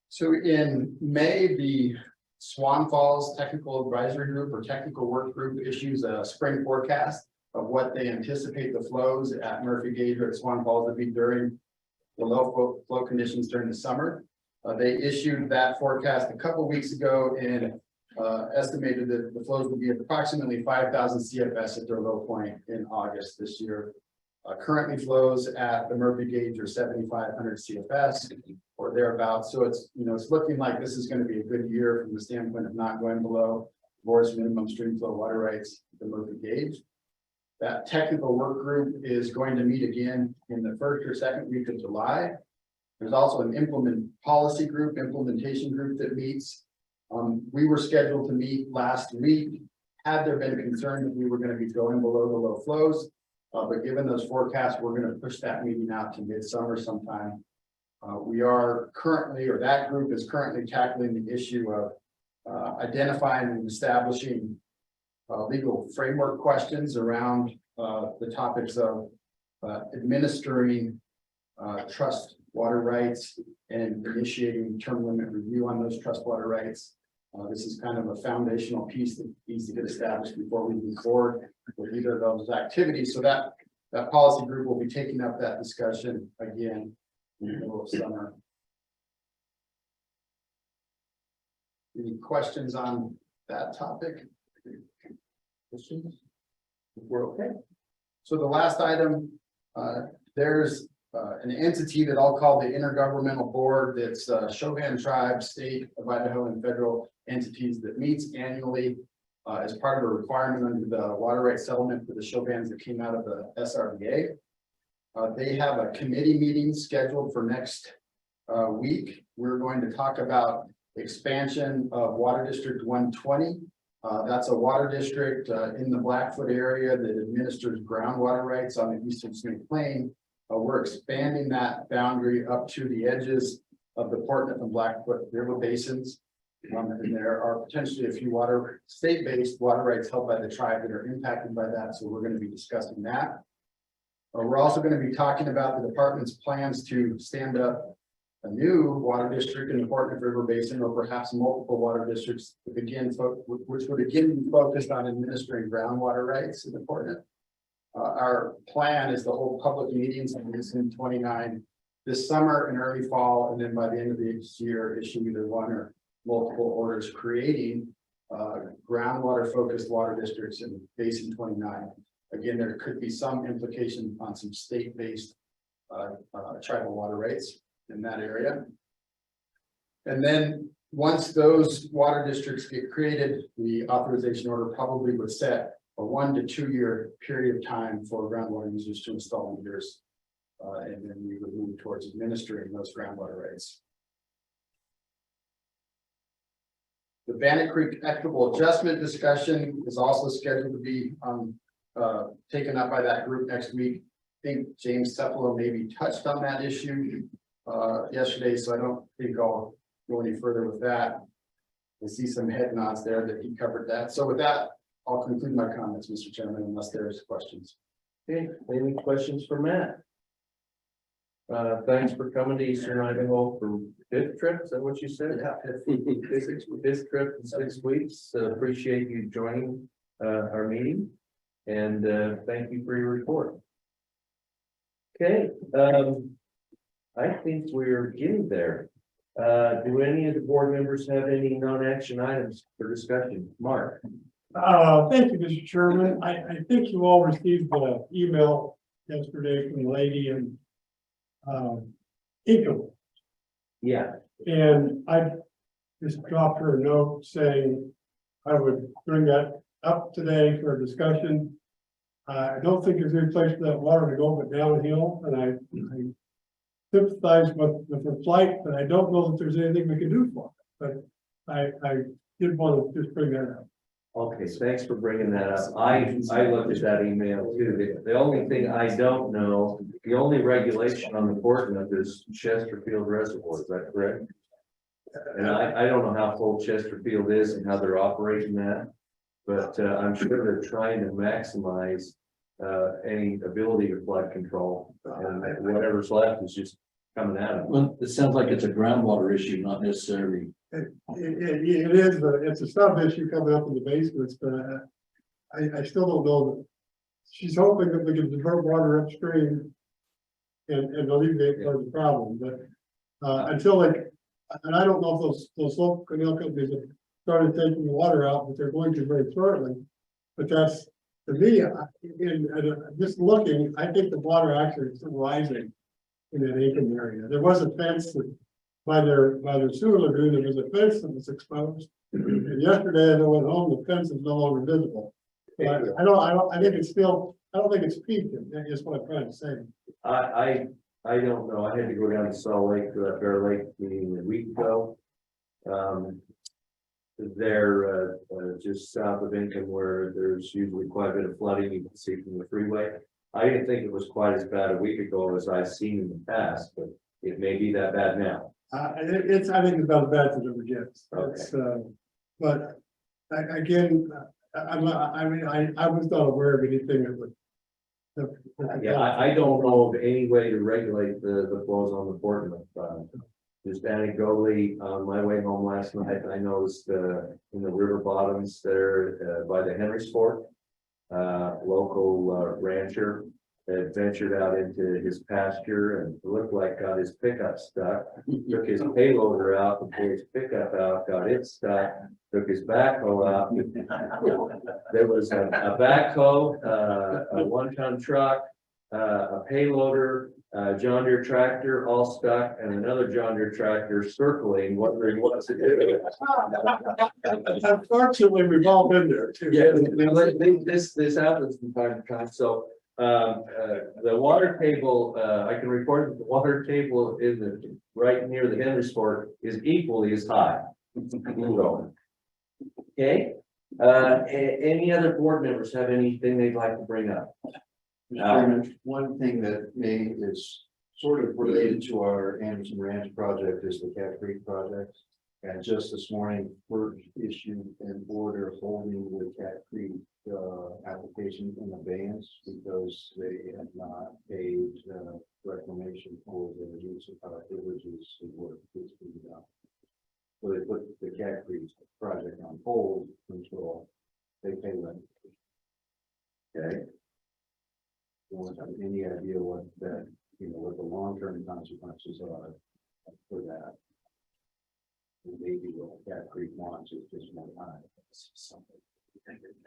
So in May, the Swan Falls Technical Advisory Group or Technical Work Group issues a spring forecast of what they anticipate the flows at Murphy Gauge or at Swan Falls to be during the low flow conditions during the summer. They issued that forecast a couple of weeks ago and estimated that the flows would be approximately 5,000 CFS at their low point in August this year. Currently flows at the Murphy Gauge are 7,500 CFS or thereabouts. So it's, it's looking like this is going to be a good year from the standpoint of not going below Board's minimum stream flow water rights at the Murphy Gauge. That technical work group is going to meet again in the first or second week of July. There's also an implementation group that meets. We were scheduled to meet last week. Had there been concern that we were going to be going below the low flows, but given those forecasts, we're going to push that meeting out to midsummer sometime. We are currently, or that group is currently tackling the issue of identifying and establishing legal framework questions around the topics of administering trust water rights and initiating term limit review on those trust water rights. This is kind of a foundational piece that needs to get established before we move forward with either of those activities. So that policy group will be taking up that discussion again in the middle of summer. Any questions on that topic? Questions? We're okay. So the last item, there's an entity that I'll call the Intergovernmental Board. That's Chopin Tribe, State of Idaho, and federal entities that meets annually as part of a requirement under the water rights settlement for the Chopins that came out of the SRBA. They have a committee meeting scheduled for next week. We're going to talk about expansion of Water District 120. That's a water district in the Blackfoot area that administers groundwater rights on the Eastern Snake Plain. We're expanding that boundary up to the edges of the Portland and Blackfoot River basins. And there are potentially a few state-based water rights held by the tribe that are impacted by that. So we're going to be discussing that. We're also going to be talking about the department's plans to stand up a new water district in the Portland River Basin, or perhaps multiple water districts, which would again be focused on administering groundwater rights in the Portland. Our plan is to hold public meetings on this in 29 this summer and early fall, and then by the end of this year, issue either one or multiple orders creating groundwater focused water districts in Basin 29. Again, there could be some implication on some state-based tribal water rates in that area. And then once those water districts get created, the authorization order probably would set a 1 to 2 year period of time for groundwater users to install meters. And then we would move towards administering those groundwater rates. The Bannock Creek equitable adjustment discussion is also scheduled to be taken up by that group next week. I think James Cepolo maybe touched on that issue yesterday, so I don't think I'll go any further with that. I see some head nods there that he covered that. So with that, I'll conclude my comments, Mr. Chairman, unless there's questions. Okay, any questions for Matt? Thanks for coming to Eastern Idaho for fifth trip, is that what you said? Yeah. Fifth trip in 6 weeks, appreciate you joining our meeting, and thank you for your report. Okay, I think we're getting there. Do any of the board members have any non-action items for discussion? Mark? Thank you, Mr. Chairman. I think you all received the email yesterday from the lady in Inco. Yeah. And I just dropped her a note saying I would bring that up today for a discussion. I don't think there's any place for that water to go but downhill, and I sympathize with her plight, but I don't know that there's anything we can do for it. But I did want to just bring that up. Okay, thanks for bringing that up. I looked at that email too. The only thing I don't know, the only regulation on the Portland is Chesterfield Reservoir, is that correct? And I don't know how full Chesterfield is and how they're operating that, but I'm sure they're trying to maximize any ability to flood control, and whatever's left is just coming at them. Well, it sounds like it's a groundwater issue, not necessarily. It is, but it's a sub issue coming up in the basements, but I still don't know that. She's hoping that we can divert water upstream and alleviate part of the problem, but until like, and I don't know if those local canal companies have started taking the water out, but they're going to very shortly. But that's, to me, just looking, I think the water actually is rising in that Aiken area. There was a fence that by their sewer lagoon, there was a fence that was exposed. And yesterday, as I went home, the fence is no longer visible. But I think it's still, I don't think it's peaked, is what I'm trying to say. I don't know. I had to go down to Salt Lake for that Bear Lake meeting a week ago. They're just south of Incan, where there's usually quite a bit of flooding. You can see from the freeway. I didn't think it was quite as bad a week ago as I've seen in the past, but it may be that bad now. I think it's about as bad as it ever gets. Okay. But again, I was not aware of anything that would. Yeah, I don't know of any way to regulate the flows on the Portland. Just anecdotally, on my way home last night, I noticed in the river bottoms there by the Henry Sport, local rancher had ventured out into his pasture and looked like got his pickup stuck. Took his payloader out and pulled his pickup out, got it stuck. Took his backhoe out. There was a backhoe, a 1-ton truck, a payloader, John Deere tractor all stuck, and another John Deere tractor circling, wondering what to do. Unfortunately, we've all been there too. Yeah, this happens from time to time. So the water table, I can report that the water table in the right near the Henry Sport is equally as high. Okay. Any other board members have anything they'd like to bring up? One thing that is sort of related to our Anderson Ranch project is the Cat Creek project. And just this morning, we're issued an order holding the Cat Creek application in abeyance because they have not paid reclamation for the use of our villages and work that's being done. So they put the Cat Creek project on hold until they pay them. Okay. long-term consequences are for that. Maybe what Cat Creek wants is just more time.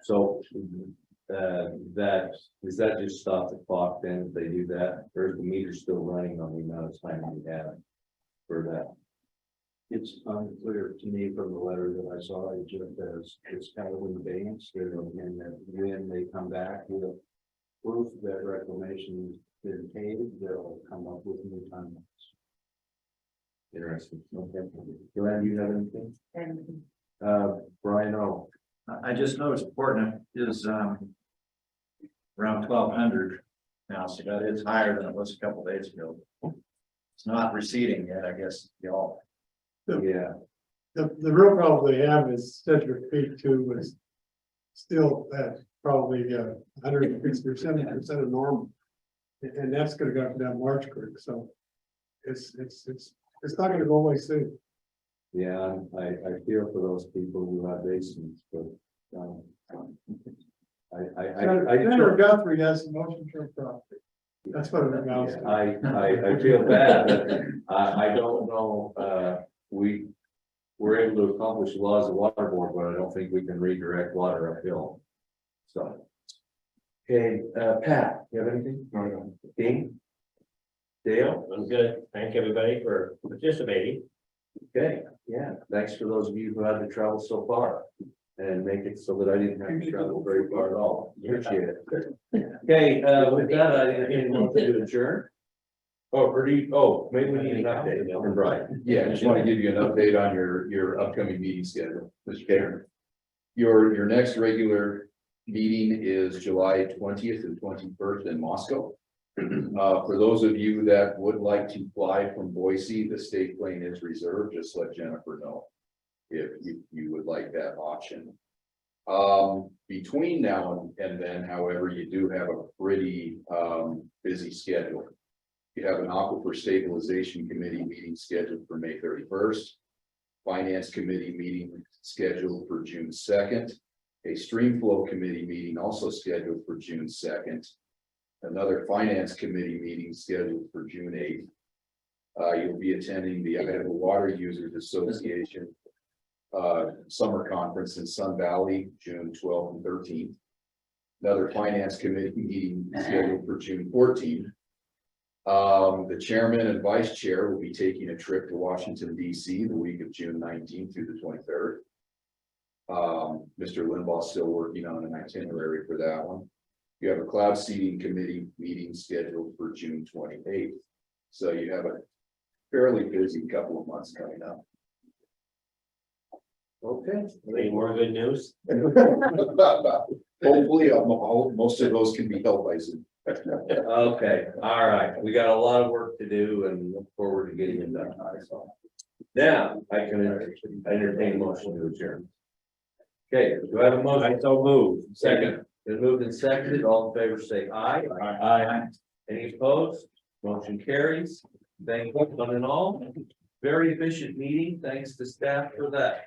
So, that, does that just stop the clock then, if they do that, or is the meter still running on the amount of time we have for that? It's unclear to me from the letter that I saw, it just as it's kind of in abeyance, and that when they come back with proof that reclamation has been paid, they'll come up with new timelines. Interesting. Okay. Joanne, you have anything? And Brian, oh, I just noticed important is, around 1,200 now, so that is higher than it was a couple days ago. It's not receding yet, I guess, y'all. yeah, The real problem they have is Sedgwick Creek too is still at probably 160 or 70% of normal. And that's gonna go up down March Creek, so it's not gonna go away soon. yeah, I feel for those people who have basements, but, Senator Guthrie has a motion for profit. That's what it amounts to. I feel bad, but I don't know, we're able to accomplish the laws of water board, but I don't think we can redirect water uphill. So. Okay, Pat, you have anything? No. Dean? Dale? I'm good. Thank everybody for participating. Okay, yeah, thanks for those of you who had to travel so far and make it so that I didn't have to travel very far at all. Appreciate it. Okay, with that, I entertain a motion to adjourn. Oh, maybe we need an update from Brian. Yeah, I just want to give you an update on your upcoming meeting schedule, Mr. Chairman. Your next regular meeting is July 20th and 21st in Moscow. For those of you that would like to fly from Boise, the state plane is reserved. Just let Jennifer know if you would like that option. Between now and then, however, you do have a pretty busy schedule. You have an Aquifer Stabilization Committee meeting scheduled for May 31st. Finance Committee meeting scheduled for June 2nd. A Stream Flow Committee meeting also scheduled for June 2nd. Another Finance Committee meeting scheduled for June 8th. You'll be attending the Idaho Water Users Association summer conference in Sun Valley, June 12th and 13th. Another Finance Committee meeting scheduled for June 14th. The chairman and vice chair will be taking a trip to Washington, D.C. the week of June 19th through the 23rd. Mr. Limbaugh's still working on an itinerary for that one. You have a cloud seeding committee meeting scheduled for June 28th. So you have a fairly busy couple of months coming up. Okay, any more good news? Hopefully, most of those can be held by Zoom. Okay, all right, we got a lot of work to do and look forward to getting it done. Now, I can entertain a motion to adjourn. Okay, do I have a motion? I so move. Second, been moved and seconded, all in favor say aye. Aye. Any opposed? Motion carries. Thank you one and all. Very efficient meeting, thanks to staff for that.